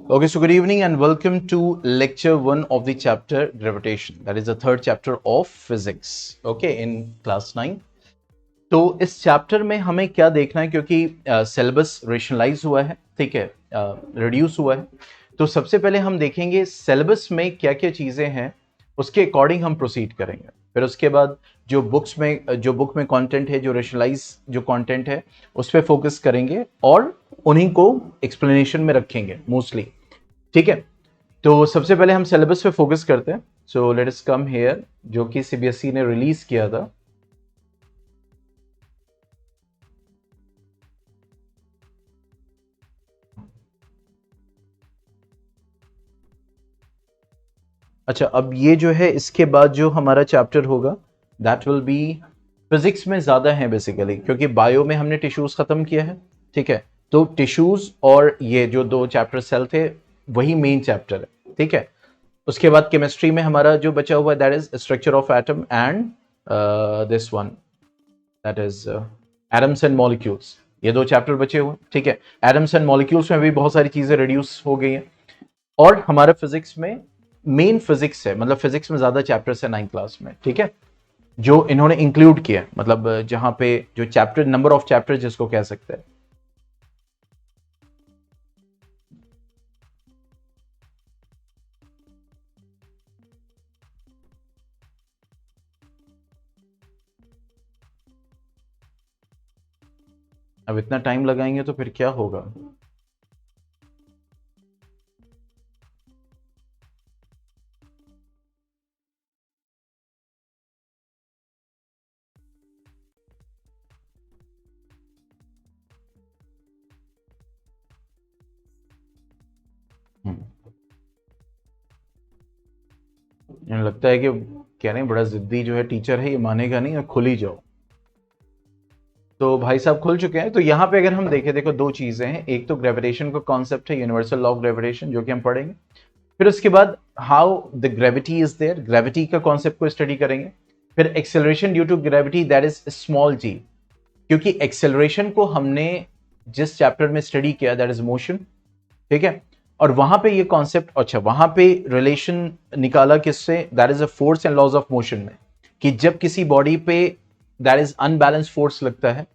Okay, so good evening and welcome to lecture 1 of the chapter gravitation. That is the third chapter of physics. Okay, in class 9. तो इस chapter में हमें क्या देखना है, क्योंकि सिलेबस रेशनलाइज हुआ है, ठीक है, रिड्यूस हुआ है। तो सबसे पहले हम देखेंगे सिलेबस में क्या क्या चीज़ें हैं, उसके अकॉर्डिंग हम प्रोसीड करेंगे। फिर उसके बाद जो बुक में कंटेंट है, जो रेशनलाइज जो कंटेंट है, उस पर फोकस करेंगे और उन्हीं को एक्सप्लेनेशन में रखेंगे मोस्टली, ठीक है। तो सबसे पहले हम सिलेबस पे फोकस करते हैं। So let us come here, जो कि सीबीएसई ने रिलीज किया था। अच्छा, अब ये जो है, इसके बाद जो हमारा चैप्टर होगा दैट विल बी फिजिक्स में ज्यादा है बेसिकली, क्योंकि बायो में हमने टिश्यूज खत्म किया है, ठीक है। तो टिश्यूज और ये जो दो चैप्टर सेल थे, वही मेन चैप्टर है, ठीक है। उसके बाद केमिस्ट्री में हमारा जो बचा हुआ है that is structure of atom and this one, that is atoms and molecules. ये दो चैप्टर बचे हुए, ठीक है। एटम्स एंड मॉलिक्यूल्स में भी बहुत सारी चीजें रिड्यूस हो गई हैं। और हमारा फिजिक्स में मेन फिजिक्स है, मतलब फिजिक्स में ज्यादा चैप्टर्स है 9th क्लास में, ठीक है, जो इन्होंने इंक्लूड किया, मतलब जहां पे जो चैप्टर नंबर ऑफ चैप्टर जिसको कह सकते हैं। अब इतना टाइम लगाएंगे तो फिर क्या होगा। लगता है कि कह रहे हैं बड़ा जिद्दी जो है टीचर है, ये मानेगा नहीं और खुल ही जाओ। तो भाई साहब खुल चुके हैं। तो यहाँ पे अगर हम देखें, देखो दो चीजें हैं। एक तो ग्रेविटेशन का कॉन्सेप्ट है, यूनिवर्सल लॉ ऑफ ग्रेविटेशन, जो कि हम पढ़ेंगे। फिर उसके बाद how the gravity is there, gravity का कॉन्सेप्ट को स्टडी करेंगे। फिर acceleration due to gravity, that is small G, क्योंकि एक्सेलरेशन को हमने जिस चैप्टर में स्टडी किया दैट इज मोशन, ठीक है। और वहां पे ये कॉन्सेप्ट, अच्छा वहां पे रिलेशन निकाला किससे, that is a force and laws of motion में, कि जब किसी बॉडी पे दैट इज अनबैलेंस फोर्स लगता है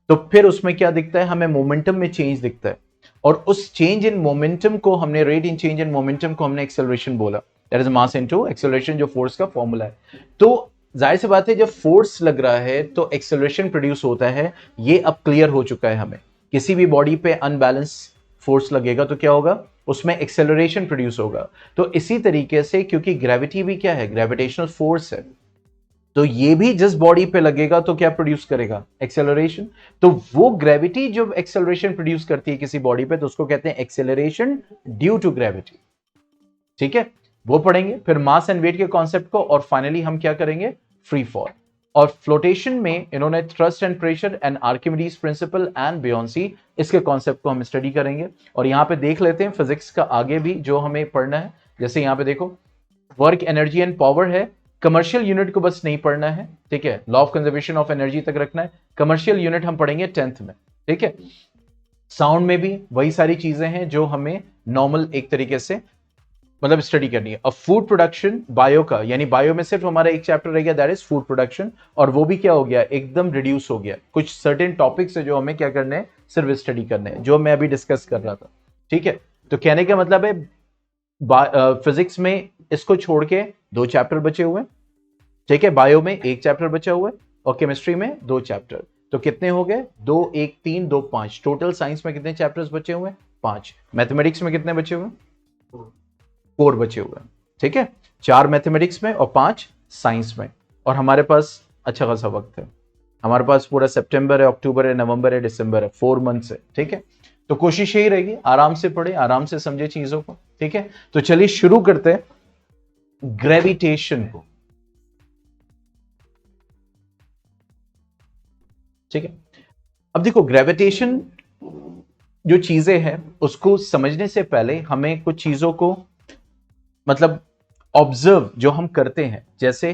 तो फिर उसमें क्या दिखता है, हमें मोमेंटम में चेंज दिखता है। और उस चेंज इन मोमेंटम को हमने, rate in change in momentum को हमने एक्सेलरेशन बोला। That is mass into acceleration, जो फोर्स का फॉर्मूला है। तो जाहिर सी बात है, जब फोर्स लग रहा है तो एक्सेलरेशन प्रोड्यूस होता है। ये अब क्लियर हो चुका है हमें। किसी भी बॉडी पे अनबैलेंस फोर्स लगेगा तो क्या होगा, उसमें एक्सेलरेशन प्रोड्यूस होगा। तो इसी तरीके से, क्योंकि ग्रेविटी भी क्या है, ग्रेविटेशनल फोर्स है, तो ये भी जिस बॉडी पे लगेगा तो क्या प्रोड्यूस करेगा, एक्सेलरेशन। तो वो ग्रेविटी जो एक्सेलरेशन प्रोड्यूस करती है किसी बॉडी पे, तो उसको कहते हैं एक्सेलरेशन ड्यू टू ग्रेविटी, ठीक है। वो पढ़ेंगे। फिर मास एंड वेट के कॉन्सेप्ट को, और फाइनली हम क्या करेंगे, फ्री फॉल। और फ्लोटेशन में इन्होंने thrust and pressure and Archimedes principle and buoyancy, इसके कॉन्सेप्ट को हम स्टडी करेंगे। और यहां पे देख लेते हैं फिजिक्स का आगे भी जो हमें पढ़ना है। जैसे यहां पे देखो, वर्क, एनर्जी एंड पावर है। कमर्शियल यूनिट को बस नहीं पढ़ना है, ठीक है, law of conservation of energy तक रखना है। कमर्शियल यूनिट हम पढ़ेंगे 10th में, ठीक है। साउंड में भी वही सारी चीजें हैं जो हमें नॉर्मल एक तरीके से मतलब स्टडी करनी है। अब फूड प्रोडक्शन बायो का, यानी बायो में सिर्फ हमारा एक चैप्टर रह गया, दैट इज फूड प्रोडक्शन। और वो भी क्या हो गया, एकदम रिड्यूस हो गया। कुछ सर्टेन टॉपिक्स है जो हमें क्या करने हैं, सिर्फ स्टडी करने हैं, जो मैं अभी डिस्कस कर रहा था, ठीक है। तो कहने का मतलब है, फिजिक्स में इसको छोड़ के दो चैप्टर बचे हुए, ठीक है। बायो में एक चैप्टर बचा हुआ है और केमिस्ट्री में दो चैप्टर। तो कितने हो गए, 2 1 3 2 5। टोटल साइंस में कितने चैप्टर्स बचे हुए हैं, 5। मैथमेटिक्स में कितने बचे हुए, 4 बचे हुए हैं, ठीक है। 4 मैथमेटिक्स में और 5 साइंस में। और हमारे पास अच्छा खासा वक्त है, हमारे पास पूरा सितंबर है, अक्टूबर है, नवंबर है, दिसंबर है, 4 मंथ्स है, ठीक है। तो कोशिश यही रहेगी, आराम से पढ़े, आराम से समझे चीजों को, ठीक है। तो चलिए शुरू करते हैं ग्रेविटेशन को, ठीक है। अब देखो, ग्रेविटेशन जो चीजें हैं उसको समझने से पहले हमें कुछ चीजों को मतलब ऑब्जर्व जो हम करते हैं, जैसे,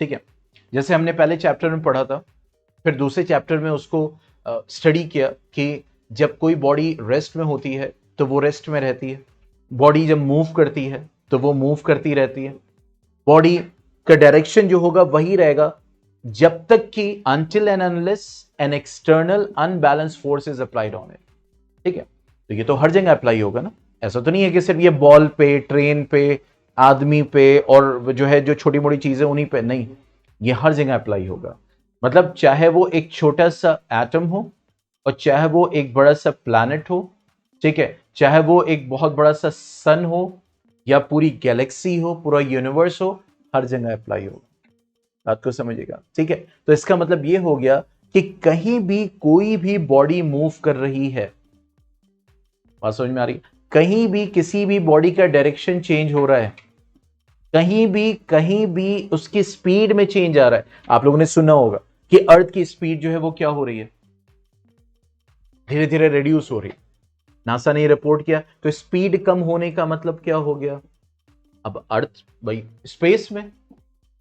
ठीक है, जैसे हमने पहले चैप्टर में पढ़ा था, फिर दूसरे चैप्टर में उसको स्टडी किया कि जब कोई बॉडी रेस्ट में होती है तो वो रेस्ट में रहती है, बॉडी जब मूव करती है तो वो मूव करती रहती है, बॉडी का डायरेक्शन जो होगा वही रहेगा जब तक कि until and unless an external unbalanced force is applied on it। ठीक है, तो ये तो हर जगह अप्लाई होगा ना, ऐसा तो नहीं है कि सिर्फ ये बॉल पे, ट्रेन पे, आदमी पे और जो है जो छोटी मोटी चीजें उन्हीं पे, नहीं, ये हर जगह अप्लाई होगा। मतलब चाहे वो एक छोटा सा एटम हो और चाहे वो एक बड़ा सा प्लैनेट हो, ठीक है, चाहे वो एक बहुत बड़ा सा सन हो या पूरी गैलेक्सी हो, पूरा यूनिवर्स हो, हर जगह अप्लाई होगा। बात को समझिएगा, ठीक है। तो इसका मतलब ये हो गया कि कहीं भी कोई भी बॉडी मूव कर रही है, बात समझ में आ रही है, कहीं भी किसी भी बॉडी का डायरेक्शन चेंज हो रहा है, कहीं भी उसकी स्पीड में चेंज आ रहा है। आप लोगों ने सुना होगा कि अर्थ की स्पीड जो है वो क्या हो रही है, धीरे धीरे रिड्यूस हो रही है। नासा ने रिपोर्ट किया, तो स्पीड कम होने का मतलब क्या हो गया, अब अर्थ भाई स्पेस में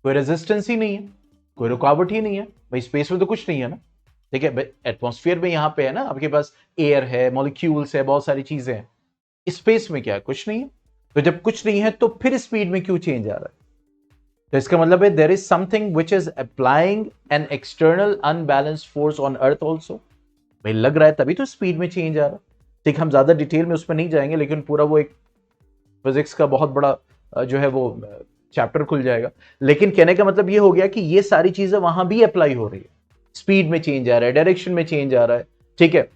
कोई रेजिस्टेंस ही नहीं है, कोई रुकावट ही नहीं है भाई, स्पेस में तो कुछ नहीं है ना, ठीक है, एटमॉस्फेयर में यहां पे है ना, आपके पास एयर है, मॉलिक्यूल्स है, बहुत सारी चीजें हैं। स्पेस में क्या है, कुछ नहीं है। तो जब कुछ नहीं है तो फिर स्पीड में क्यों चेंज आ रहा है, तो इसका मतलब है there is something which is applying an external unbalanced force on earth also. भाई लग रहा है तभी तो स्पीड में चेंज आ रहा है। ठीक, हम ज्यादा डिटेल में उसमें नहीं जाएंगे, लेकिन पूरा वो एक फिजिक्स का बहुत बड़ा जो है वो चैप्टर खुल जाएगा। लेकिन कहने का मतलब ये हो गया कि ये सारी चीजें वहां भी अप्लाई हो रही है, स्पीड में चेंज आ रहा है, डायरेक्शन में चेंज आ रहा है, ठीक है,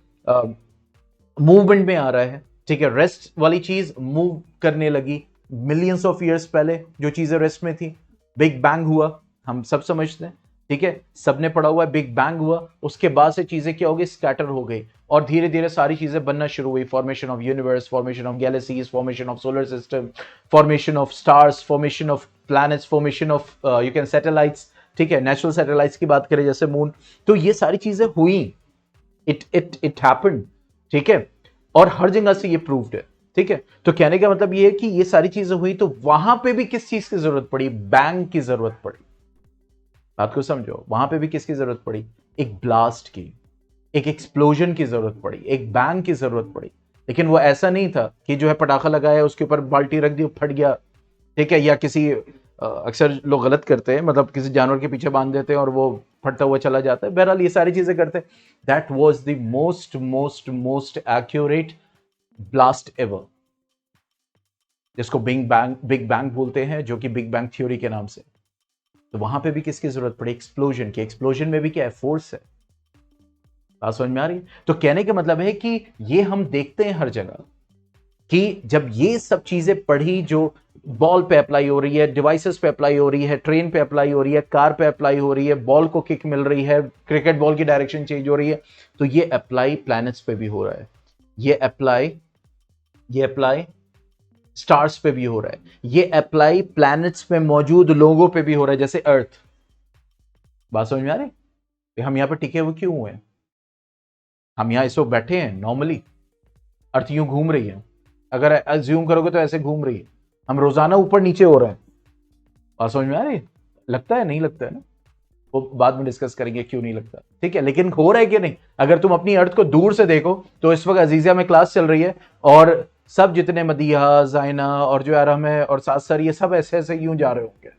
मूवमेंट में आ रहा है, ठीक है, रेस्ट वाली चीज मूव करने लगी मिलियंस ऑफ ईयर्स पहले, जो चीजें रेस्ट में थी, बिग बैंग हुआ, हम सब समझते हैं, ठीक है, सबने पढ़ा हुआ है, बिग बैंग हुआ, उसके बाद से चीजें क्या हो गई, स्कैटर हो गई, और धीरे धीरे सारी चीजें बनना शुरू हुई, formation of universe, formation of galaxies, formation of solar system, formation of stars, formation of planets, formation of you can satellites, ठीक है, नेचुरल सैटेलाइट्स की बात करें जैसे मून, तो ये सारी चीजें हुई, इट हैपेंड, ठीक है, और हर जगह से ये प्रूव्ड है, ठीक है। तो कहने का मतलब ये है कि ये सारी चीजें हुई, तो वहां पे भी किस चीज की जरूरत पड़ी, बैंग की जरूरत पड़ी। बात को समझो, वहां पे भी किसकी जरूरत पड़ी, एक ब्लास्ट की, एक एक्सप्लोजन की जरूरत पड़ी, एक बैंग की जरूरत पड़ी। लेकिन वो ऐसा नहीं था कि जो है पटाखा लगाया उसके ऊपर बाल्टी रख दी फट गया, ठीक है, या किसी अक्सर लोग गलत करते हैं, मतलब किसी जानवर के पीछे बांध देते हैं और वो फटता हुआ चला जाता है। बहरहाल ये सारी चीजें करते हैं। That was the most most most accurate blast ever, जिसको बिग बैंग बोलते हैं, जो कि बिग बैंग थ्योरी के नाम से। तो वहां पे भी किसकी जरूरत पड़ी, एक्सप्लोजन की। एक्सप्लोजन में भी क्या है, फोर्स है। बात समझ में आ रही है। तो कहने का मतलब है कि ये हम देखते हैं हर जगह कि जब ये सब चीजें पढ़ी, जो बॉल पे अप्लाई हो रही है, डिवाइसेस पे अप्लाई हो रही है, ट्रेन पे अप्लाई हो रही है, कार पे अप्लाई हो रही है, बॉल को किक मिल रही है, क्रिकेट बॉल की डायरेक्शन चेंज हो रही है, तो ये अप्लाई प्लैनेट्स पे भी हो रहा है, ये अप्लाई स्टार्स पे भी हो रहा है, ये अप्लाई प्लैनेट्स में मौजूद लोगों पे भी हो रहा है, जैसे अर्थ। बात समझ में आ रही, हम यहां पर टिके हुए क्यों हुए, हम यहां इस वक्त बैठे हैं, नॉर्मली अर्थ यूं घूम रही है, अगर अज्यूम करोगे तो ऐसे घूम रही है, हम रोजाना ऊपर नीचे हो रहे हैं। बात समझ में आ रही, लगता है, नहीं लगता है ना, वो बाद में डिस्कस करेंगे क्यों नहीं लगता, ठीक है, लेकिन हो रहा है कि नहीं। अगर तुम अपनी अर्थ को दूर से देखो तो इस वक्त अजीजिया में क्लास चल रही है और सब जितने मदीहा, जाइना और जो आराम है और सासर, ये सब ऐसे ऐसे यूं जा रहे होंगे,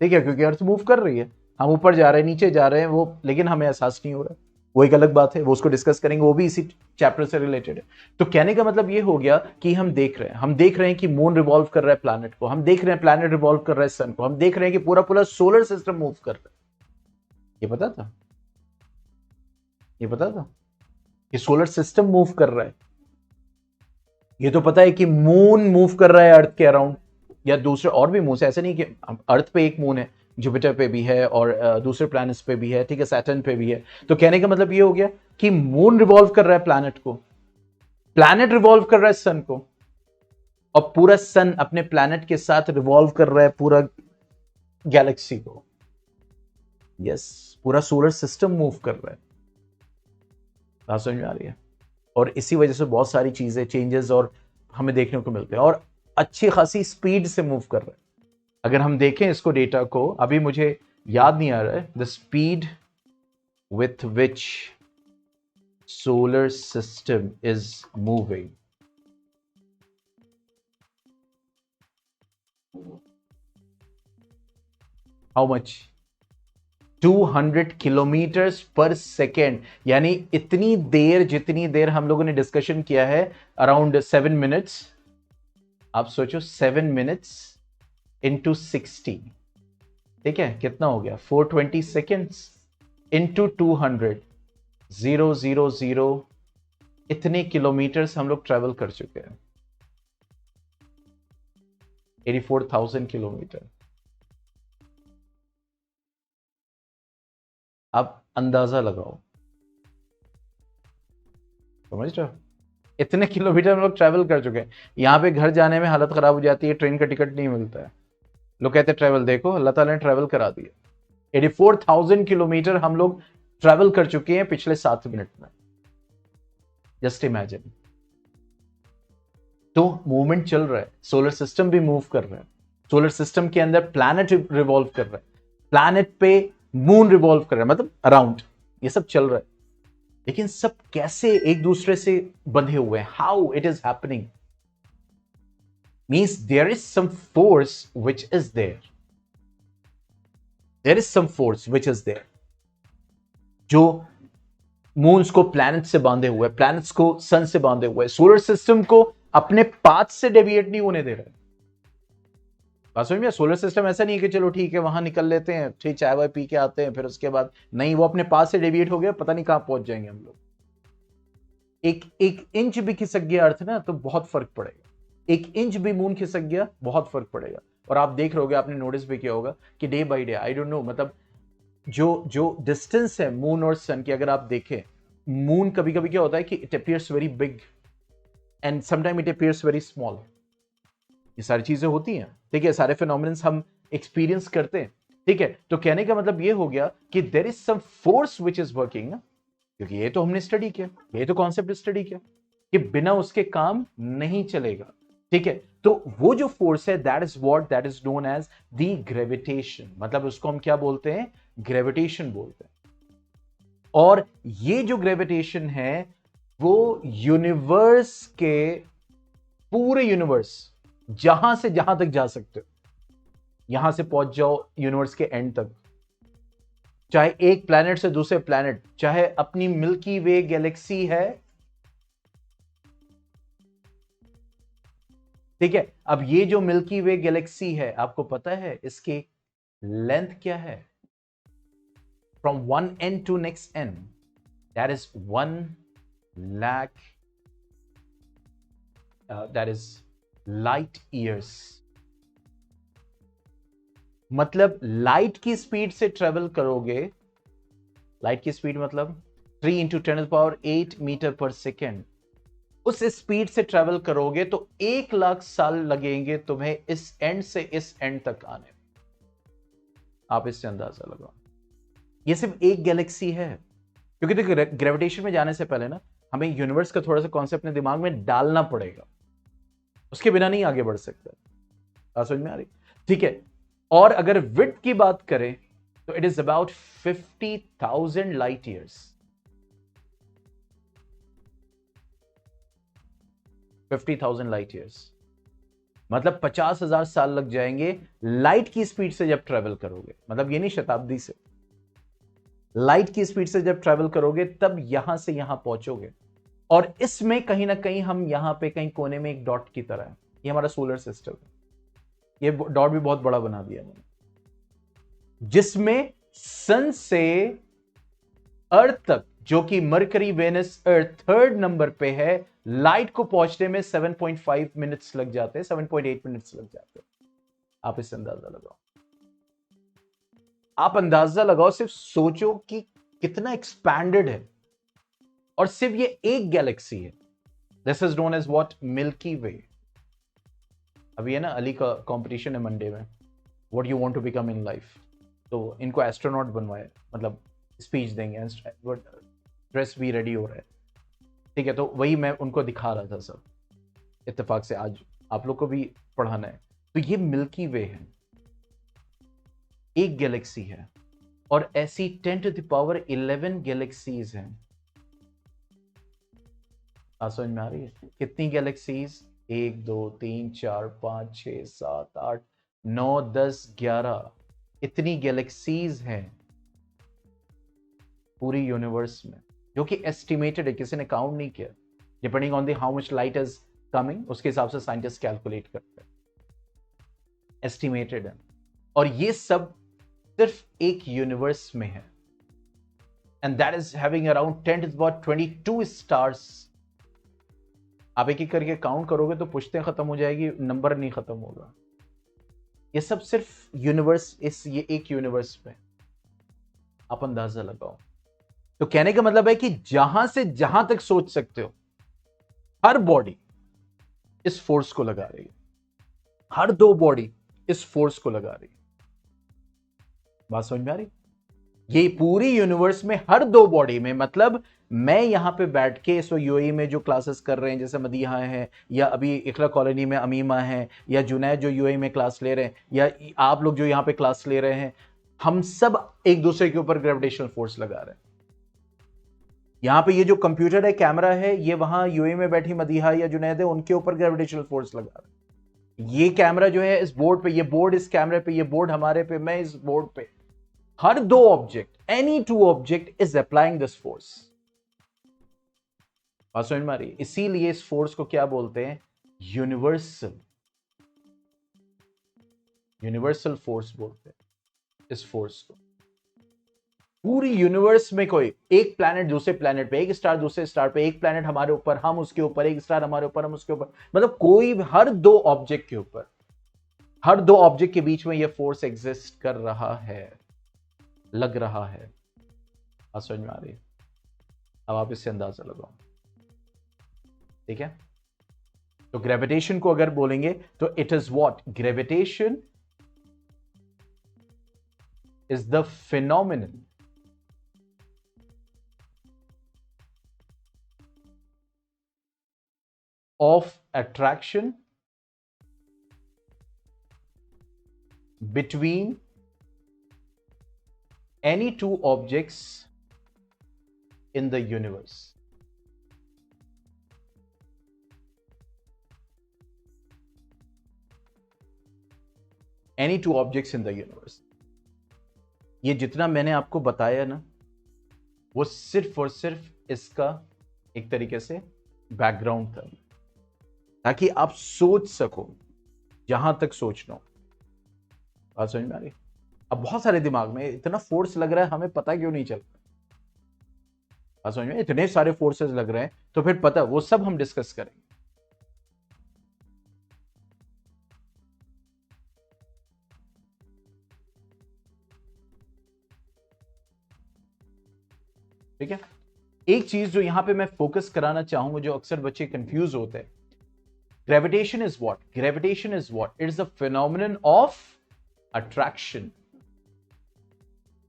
ठीक है, क्योंकि अर्थ मूव कर रही है, हम ऊपर जा रहे हैं, नीचे जा रहे हैं, वो लेकिन हमें एहसास नहीं हो रहा। वो एक अलग बात है, वो उसको डिस्कस करेंगे, वो भी इसी चैप्टर से रिलेटेड है। तो कहने का मतलब ये हो गया कि हम देख रहे हैं कि मून रिवॉल्व कर रहा है प्लैनेट को, हम देख रहे हैं प्लैनेट रिवॉल्व कर रहा है सन को, हम देख रहे हैं कि पूरा पूरा सोलर सिस्टम मूव कर रहा है। ये पता था, ये पता था कि सोलर सिस्टम मूव कर रहा है। ये तो पता है कि मून मूव कर रहा है अर्थ के अराउंड, या दूसरे और भी मून है, ऐसे नहीं कि अर्थ पे एक मून है, जुपिटर पे भी है और दूसरे प्लैनेट्स पे भी है, ठीक है, सैटर्न पे भी है। तो कहने का मतलब ये हो गया कि मून रिवॉल्व कर रहा है प्लैनेट को, प्लैनेट रिवॉल्व कर रहा है सन को, और पूरा सन अपने प्लैनेट के साथ रिवॉल्व कर रहा है पूरा गैलेक्सी को। यस, पूरा सोलर सिस्टम मूव कर रहा है। बात समझ में आ रही है। और इसी वजह से बहुत सारी चीजें, चेंजेस और हमें देखने को मिलते हैं, और अच्छी खासी स्पीड से मूव कर रहे हैं। अगर हम देखें इसको, डेटा को, अभी मुझे याद नहीं आ रहा है, the speed with which solar system is moving. How much? 200 kilometres पर सेकेंड, यानी इतनी देर जितनी देर हम लोगों ने डिस्कशन किया है, अराउंड 7 मिनट्स. आप सोचो 7 मिनट्स इंटू 60, ठीक है, कितना हो गया? 420 सेकेंड्स इंटू 200, 000, इतने किलोमीटर्स हम लोग ट्रेवल कर चुके हैं. 84,000 किलोमीटर. आप अंदाजा लगाओ, समझ रहे हो? इतने किलोमीटर हम लोग ट्रैवल कर चुके हैं. यहां पे घर जाने में हालत खराब हो जाती है, ट्रेन का टिकट नहीं मिलता है. लोग कहते हैं ट्रैवल, देखो अल्लाह ताला ने ट्रैवल करा दिया. 84,000 किलोमीटर हम लोग ट्रैवल कर चुके हैं पिछले 7 मिनट में. Just imagine. तो मूवमेंट चल रहा है, सोलर सिस्टम भी मूव कर रहा है, सोलर सिस्टम के अंदर प्लैनेट रिवॉल्व कर रहा है, प्लैनेट पे मून रिवॉल्व कर रहा है, मतलब अराउंड, ये सब चल रहा है. लेकिन सब कैसे एक दूसरे से बंधे हुए हैं? How it is happening? Means there is some force which is there. There is some force which is there जो मून्स को प्लैनेट से बांधे हुए, प्लैनेट्स को सन से बांधे हुए, सोलर सिस्टम को अपने पाथ से डेविएट नहीं होने दे रहा है. बात समझ में? सोलर सिस्टम ऐसा नहीं है कि चलो ठीक है वहां निकल लेते हैं, ठीक चाय वाय पी के आते हैं, फिर उसके बाद नहीं, वो अपने पास से डेविएट हो गया, पता नहीं कहां पहुंच जाएंगे हम लोग. एक इंच भी खिसक गया अर्थ ना तो बहुत फर्क पड़ेगा. एक इंच भी मून खिसक गया बहुत फर्क पड़ेगा. और आप देख रहोगे, आपने नोटिस भी किया होगा कि day by day, I don't know, मतलब जो डिस्टेंस है मून और सन की, अगर आप देखें, मून कभी कभी क्या होता है कि it appears very big and sometime it appears very small. ये सारी चीजें होती हैं, ठीक है, सारे फिनोमिनन्स हम एक्सपीरियंस करते हैं, ठीक है. तो कहने का मतलब ये हो गया कि there is some force which is working, क्योंकि ये तो हमने स्टडी किया, ये तो कॉन्सेप्ट स्टडी किया कि बिना उसके काम नहीं चलेगा, ठीक है. तो वो जो फोर्स है, that is known as the gravitation. मतलब उसको हम क्या बोलते हैं? ग्रेविटेशन बोलते हैं. और ये जो ग्रेविटेशन है वो यूनिवर्स के, पूरे यूनिवर्स, जहां से जहां तक जा सकते हो, यहां से पहुंच जाओ यूनिवर्स के एंड तक, चाहे एक प्लैनेट से दूसरे प्लैनेट, चाहे अपनी मिल्की वे गैलेक्सी है, ठीक है. अब ये जो मिल्की वे गैलेक्सी है, आपको पता है इसकी लेंथ क्या है? From one end to next end, that is 1 lakh, that is light years. मतलब लाइट की स्पीड से ट्रेवल करोगे, लाइट की स्पीड मतलब 3 इंटू 10⁸ मीटर पर सेकेंड, उस स्पीड से ट्रेवल करोगे तो 1 लाख साल लगेंगे तुम्हें इस एंड से इस एंड तक आने में. आप इससे अंदाजा लगाओ. ये सिर्फ एक गैलेक्सी है. क्योंकि देखो, ग्रेविटेशन में जाने से पहले ना हमें यूनिवर्स का थोड़ा सा कॉन्सेप्ट अपने दिमाग में डालना पड़ेगा, उसके बिना नहीं आगे बढ़ सकता. समझ में आ रही? ठीक है. और अगर विड्थ की बात करें तो it is about 50,000 light years. 50,000 light years मतलब 50,000 साल लग जाएंगे लाइट की स्पीड से जब ट्रेवल करोगे. मतलब ये नहीं शताब्दी से, लाइट की स्पीड से जब ट्रेवल करोगे तब यहां से यहां पहुंचोगे. और इसमें कहीं ना कहीं हम यहां पे कहीं कोने में एक डॉट की तरह है, ये हमारा सोलर सिस्टम है. ये डॉट भी बहुत बड़ा बना दिया मैंने, जिसमें सन से अर्थ तक, जो कि मरकरी, वेनस, अर्थ 3rd नंबर पे है, लाइट को पहुंचने में 7.5 मिनट्स लग जाते हैं, 7.8 मिनट्स लग जाते हैं. आप इससे अंदाजा लगाओ. आप अंदाजा लगाओ, सिर्फ सोचो कि कितना एक्सपैंडेड है. और सिर्फ ये एक गैलेक्सी है. This is known as what? Milky Way. अभी है ना अली का कंपटीशन है मंडे में, what you want to become in life. तो इनको एस्ट्रोनॉट बनवाया, मतलब स्पीच देंगे, ड्रेस भी रेडी हो रहा है, ठीक है. तो वही मैं उनको दिखा रहा था सब, इत्तेफाक से आज आप लोग को भी पढ़ाना है. तो ये मिल्की वे है, एक गैलेक्सी है. और ऐसी 10⁻11 गैलेक्सीज हैं बात समझ में आ रही है? कितनी गैलेक्सीज? 1 2 3 4 5 6 7 8 9 10 11, इतनी गैलेक्सीज हैं पूरी यूनिवर्स में, जो कि एस्टिमेटेड है, किसी ने काउंट नहीं किया। Depending on the how much light is coming, उसके हिसाब से साइंटिस्ट कैलकुलेट करते हैं, एस्टिमेटेड है। और ये सब सिर्फ एक यूनिवर्स में है, and that is having around 10^22 stars. आप एक एक करके काउंट करोगे तो पुश्तें खत्म हो जाएगी, नंबर नहीं खत्म होगा। ये सब सिर्फ यूनिवर्स, ये एक यूनिवर्स में, आप अंदाजा लगाओ। तो कहने का मतलब है कि जहां से जहां तक सोच सकते हो, हर बॉडी इस फोर्स को लगा रही है, हर दो बॉडी इस फोर्स को लगा रही है। बात समझ में आ रही? ये पूरी यूनिवर्स में हर दो बॉडी में, मतलब मैं यहां पे बैठ के इस यूएई में जो क्लासेस कर रहे हैं, जैसे मदीहा है, या अभी इकरा कॉलोनी में अमीमा है, या जुनैद जो यूएई में क्लास ले रहे हैं, या आप लोग जो यहां पे क्लास ले रहे हैं, हम सब एक दूसरे के ऊपर ग्रेविटेशनल फोर्स लगा रहे हैं। यहां पे ये जो कंप्यूटर है, कैमरा है, ये वहां यूएई में बैठी मदीहा या जुनैद है, उनके ऊपर ग्रेविटेशनल फोर्स लगा रहा है। ये कैमरा जो है इस बोर्ड पे, ये बोर्ड इस कैमरे पे, ये बोर्ड हमारे पे, मैं इस बोर्ड पे, हर दो object, any two object is applying this force. बात समझ में आ रही है? इसीलिए इस फोर्स को क्या बोलते हैं? यूनिवर्सल, यूनिवर्सल फोर्स बोलते हैं इस फोर्स को। पूरी यूनिवर्स में कोई एक प्लैनेट दूसरे प्लैनेट पे, एक स्टार दूसरे स्टार पे, एक प्लैनेट हमारे ऊपर, हम उसके ऊपर, एक स्टार हमारे ऊपर, हम उसके ऊपर, मतलब कोई हर दो ऑब्जेक्ट के ऊपर, हर दो ऑब्जेक्ट के बीच में यह फोर्स एग्जिस्ट कर रहा है, लग रहा है। बात समझ में आ रही है? अब आप इससे अंदाजा लगाओ, ठीक है? तो ग्रेविटेशन को अगर बोलेंगे तो it is what? Gravitation is the phenomenon of attraction between any two objects in the universe. Any two objects in the universe. ये जितना मैंने आपको बताया ना, वो सिर्फ और सिर्फ इसका एक तरीके से बैकग्राउंड था, ताकि आप सोच सको जहां तक सोचना हो। बात समझ में आ रही? अब बहुत सारे दिमाग में इतना फोर्स लग रहा है, हमें पता क्यों नहीं चल रहा? बात समझ में? इतने सारे फोर्सेस लग रहे हैं, तो फिर पता, वो सब हम डिस्कस करेंगे। ठीक है? एक चीज जो यहां पे मैं फोकस कराना चाहूंगा, जो अक्सर बच्चे कंफ्यूज होते हैं, gravitation is what? Gravitation is what? It is a phenomenon of attraction.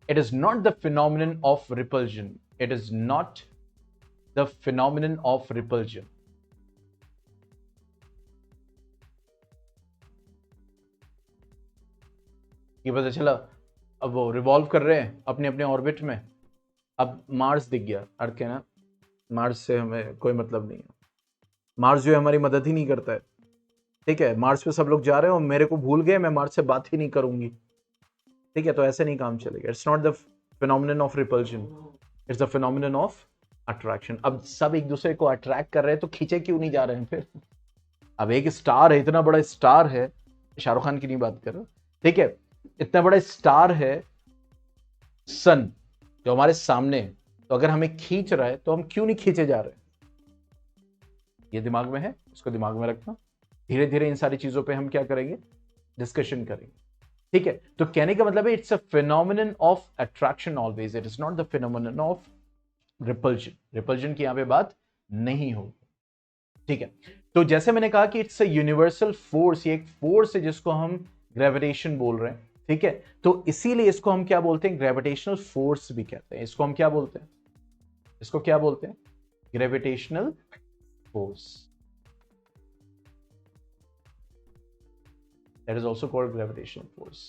It is not the phenomenon of repulsion. It is not the phenomenon of repulsion. ये पता चला, अब वो रिवॉल्व कर रहे हैं अपने अपने ऑर्बिट में, अब मार्स दिख गया, अर्थ के ना, मार्स से हमें कोई मतलब नहीं है, मार्स जो है हमारी मदद ही नहीं करता है। ठीक है, मार्स पे सब लोग जा रहे हैं और मेरे को भूल गए, मैं मार्स से बात ही नहीं करूंगी। ठीक है, तो ऐसे नहीं काम चलेगा। It's not the phenomenon of repulsion, it's the phenomenon of attraction. अब सब एक दूसरे को अट्रैक्ट कर रहे हैं, तो खींचे क्यों नहीं जा रहे हैं फिर? अब एक स्टार है, इतना बड़ा स्टार है, शाहरुख खान की नहीं बात कर रहा, ठीक है, इतना बड़ा स्टार है सन जो हमारे सामने, तो अगर हमें खींच रहा है तो हम क्यों नहीं खींचे जा रहे? ये दिमाग में है, इसको दिमाग में रखना। धीरे धीरे इन सारी चीजों पे हम क्या करेंगे? डिस्कशन करेंगे। ठीक है, तो कहने का मतलब है it's a phenomenon of attraction always, it is not the phenomenon of repulsion. Repulsion की यहां पे बात नहीं होगी। ठीक है, तो जैसे मैंने कहा कि इट्स अ यूनिवर्सल फोर्स, ये एक फोर्स है जिसको हम ग्रेविटेशन बोल रहे हैं। ठीक है, तो इसीलिए इसको हम क्या बोलते हैं? ग्रेविटेशनल फोर्स भी कहते हैं। इसको हम क्या बोलते हैं? इसको क्या बोलते हैं? Gravitational force. That is also called gravitational force.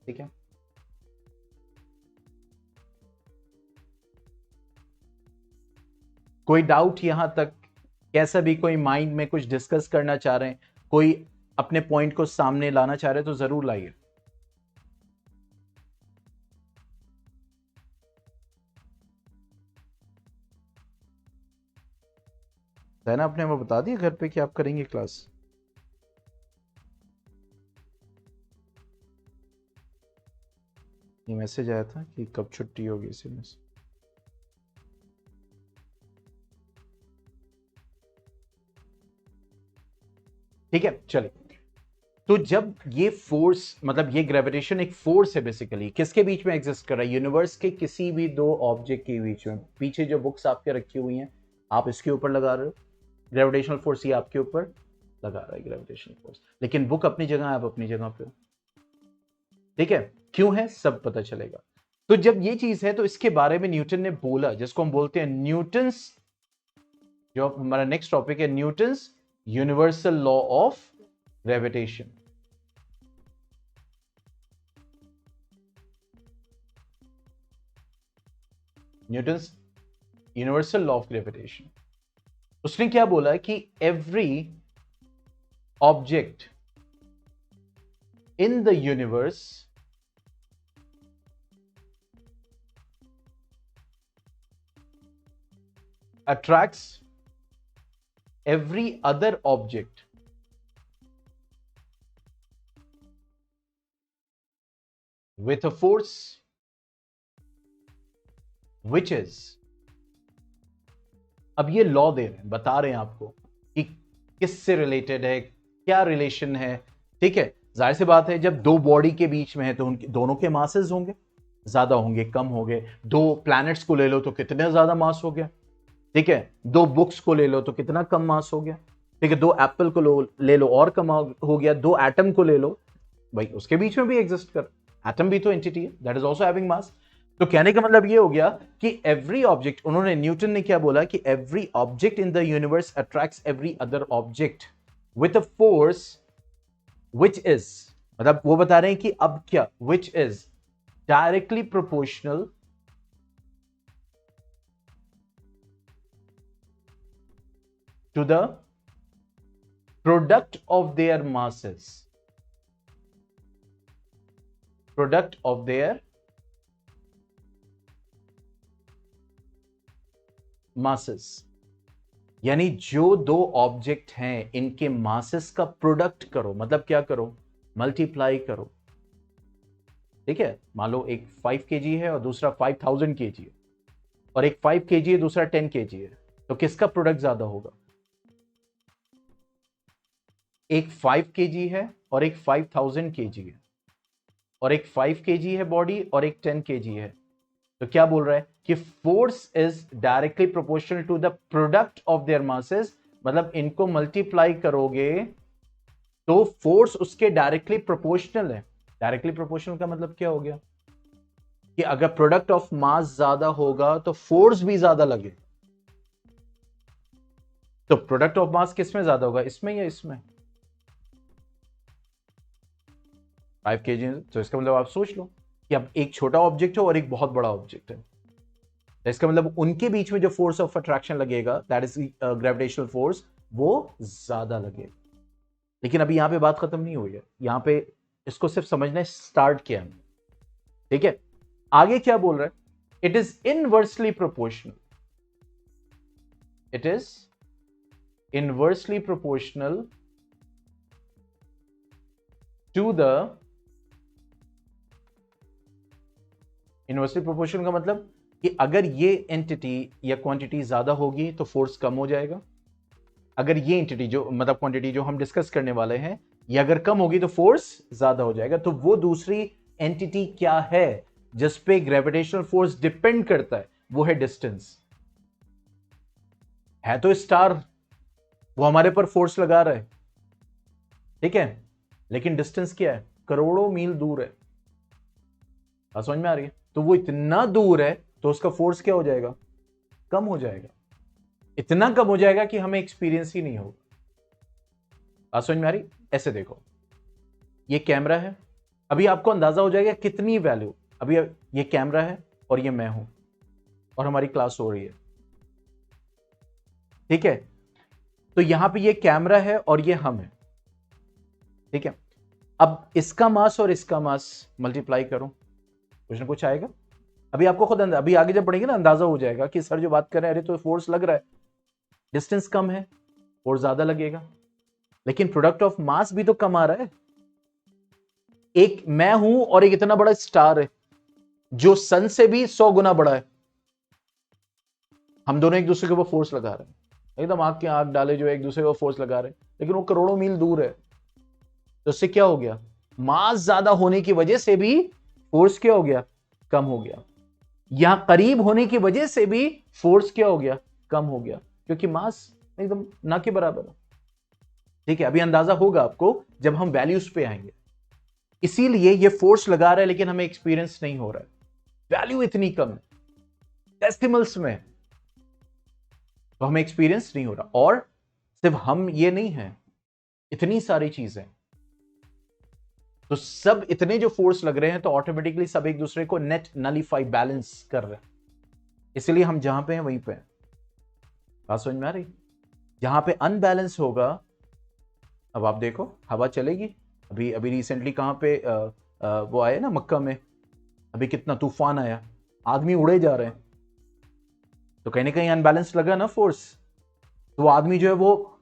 ठीक है, कोई डाउट यहां तक? कैसा भी कोई माइंड में कुछ डिस्कस करना चाह रहे हैं, कोई अपने पॉइंट को सामने लाना चाह रहे हैं तो जरूर लाइए। है ना, आपने हमें बता दिया घर पे कि आप करेंगे क्लास? ये मैसेज आया था कि कब छुट्टी होगी इसी में से। ठीक है, चलिए। तो जब ये फोर्स, मतलब ये ग्रेविटेशन एक फोर्स है बेसिकली, किसके बीच में एग्जिस्ट कर रहा है? यूनिवर्स के किसी भी दो ऑब्जेक्ट के बीच में। पीछे जो बुक्स आपके रखी हुई हैं, आप इसके ऊपर लगा रहे हो ग्रेविटेशनल फोर्स, ये आपके ऊपर लगा रहा है ग्रेविटेशनल फोर्स, लेकिन बुक अपनी जगह, आप अपनी जगह पे हो। ठीक है, क्यों है सब पता चलेगा। तो जब ये चीज है तो इसके बारे में न्यूटन ने बोला, जिसको हम बोलते हैं न्यूटन्स, जो हमारा नेक्स्ट टॉपिक है, Newton's universal law of gravitation. Newton's universal law of gravitation. उसने क्या बोला कि every object in the universe attracts every other object with a force which is, अब ये लॉ दे रहे हैं, बता रहे हैं आपको कि किससे रिलेटेड है, क्या रिलेशन है। ठीक है, जाहिर सी बात है जब दो बॉडी के बीच में है तो उनके दोनों के मासेस होंगे, ज्यादा होंगे कम होंगे। दो प्लैनेट्स को ले लो तो कितने ज्यादा मास हो गया। ठीक है, दो बुक्स को ले लो तो कितना कम मास हो गया। ठीक है, दो एप्पल को ले लो और कम हो गया। दो एटम को ले लो, भाई उसके बीच में भी एग्जिस्ट कर, एटम भी तो एंटिटी है, that is also having mass. तो कहने का मतलब ये हो गया कि एवरी ऑब्जेक्ट, उन्होंने, न्यूटन ने क्या बोला कि every object in the universe attracts every other object with a force which is, मतलब वो बता रहे हैं कि अब क्या, which is directly proportional to the product of their masses, product of their masses। यानी जो दो ऑब्जेक्ट हैं इनके मासेस का प्रोडक्ट करो, मतलब क्या करो, मल्टीप्लाई करो। ठीक है, मान लो एक 5 kg है और दूसरा 5000 kg है, और एक 5 kg है दूसरा 10 kg है, तो किसका प्रोडक्ट ज्यादा होगा? एक 5 kg है और एक 5000 kg है, और एक 5 kg है बॉडी और एक 10 kg है। तो क्या बोल रहा है कि force is directly proportional to the product of their masses, मतलब इनको मल्टीप्लाई करोगे तो फोर्स उसके डायरेक्टली प्रोपोर्शनल है। डायरेक्टली प्रोपोर्शनल का मतलब क्या हो गया कि अगर प्रोडक्ट ऑफ मास ज्यादा होगा तो फोर्स भी ज्यादा लगे। तो प्रोडक्ट ऑफ मास किस में ज्यादा होगा, इसमें या इसमें? 5 kg। तो इसका मतलब आप सोच लो कि अब एक छोटा ऑब्जेक्ट है और एक बहुत बड़ा ऑब्जेक्ट है, तो इसका मतलब उनके बीच में जो फोर्स ऑफ अट्रैक्शन लगेगा, दैट इज ग्रेविटेशनल फोर्स, वो ज्यादा लगेगा। लेकिन अभी यहां पे बात खत्म नहीं हुई है, यहां पे इसको सिर्फ समझना स्टार्ट किया हमने। ठीक है, आगे क्या बोल रहा है? It is inversely proportional, it is inversely proportional to the, inversely proportional का मतलब कि अगर ये एंटिटी या क्वांटिटी ज्यादा होगी तो फोर्स कम हो जाएगा। अगर ये एंटिटी जो, मतलब क्वांटिटी जो हम डिस्कस करने वाले हैं, ये अगर कम होगी तो फोर्स ज्यादा हो जाएगा। तो वो दूसरी एंटिटी क्या है जिस पे ग्रेविटेशनल फोर्स डिपेंड करता है? वो है डिस्टेंस। है तो स्टार, वो हमारे पर फोर्स लगा रहा है, ठीक है, लेकिन डिस्टेंस क्या है? करोड़ों मील दूर है। बात समझ में आ रही है? तो वो इतना दूर है तो उसका फोर्स क्या हो जाएगा? कम हो जाएगा। इतना कम हो जाएगा कि हमें एक्सपीरियंस ही नहीं होगा। बात समझ में आ रही? ऐसे देखो, ये कैमरा है, अभी आपको अंदाजा हो जाएगा कितनी वैल्यू, अभी ये कैमरा है और ये मैं हूं और हमारी क्लास हो रही है। ठीक है, तो यहां पे ये कैमरा है और ये हम है, ठीक है। अब इसका मास और इसका मास मल्टीप्लाई करो, कुछ ना कुछ आएगा। अभी आपको खुद अभी आगे जब पढ़ेंगे ना अंदाजा हो जाएगा कि सर जो बात कर रहे हैं, अरे तो फोर्स लग रहा है, डिस्टेंस कम है, फोर्स ज्यादा लगेगा, लेकिन प्रोडक्ट ऑफ मास भी तो कम आ रहा है। एक मैं हूं और एक इतना बड़ा स्टार है जो सन से भी 100 गुना बड़ा है, हम दोनों एक दूसरे के ऊपर फोर्स लगा रहे हैं, एकदम आंख के आंख डाले जो एक दूसरे को फोर्स लगा रहे हैं, लेकिन वो करोड़ों मील दूर है। तो इससे क्या हो गया, मास ज्यादा होने की वजह से भी फोर्स क्या हो गया, कम हो गया। यहां करीब होने की वजह से भी फोर्स क्या हो गया, कम हो गया, क्योंकि मास एकदम ना के बराबर है। ठीक है, अभी अंदाजा होगा आपको जब हम वैल्यूज पे आएंगे। इसीलिए ये फोर्स लगा रहा है लेकिन हमें एक्सपीरियंस नहीं हो रहा है, वैल्यू इतनी कम है डेसिमल्स में, तो हमें एक्सपीरियंस नहीं हो रहा। और सिर्फ हम ये नहीं है, इतनी सारी चीजें, तो सब इतने जो फोर्स लग रहे हैं तो ऑटोमेटिकली सब एक दूसरे को नेट नलीफाई बैलेंस कर रहे हैं। इसलिए हम जहां पे हैं वहीं पे हैं। बात समझ में आ रही? जहां पे अनबैलेंस होगा, अब आप देखो हवा चलेगी, अभी अभी रिसेंटली कहां पे वो आया ना मक्का में, अभी कितना तूफान आया, आदमी उड़े जा रहे हैं, तो कहीं ना कहीं अनबैलेंस लगा ना फोर्स, तो वो आदमी जो है वो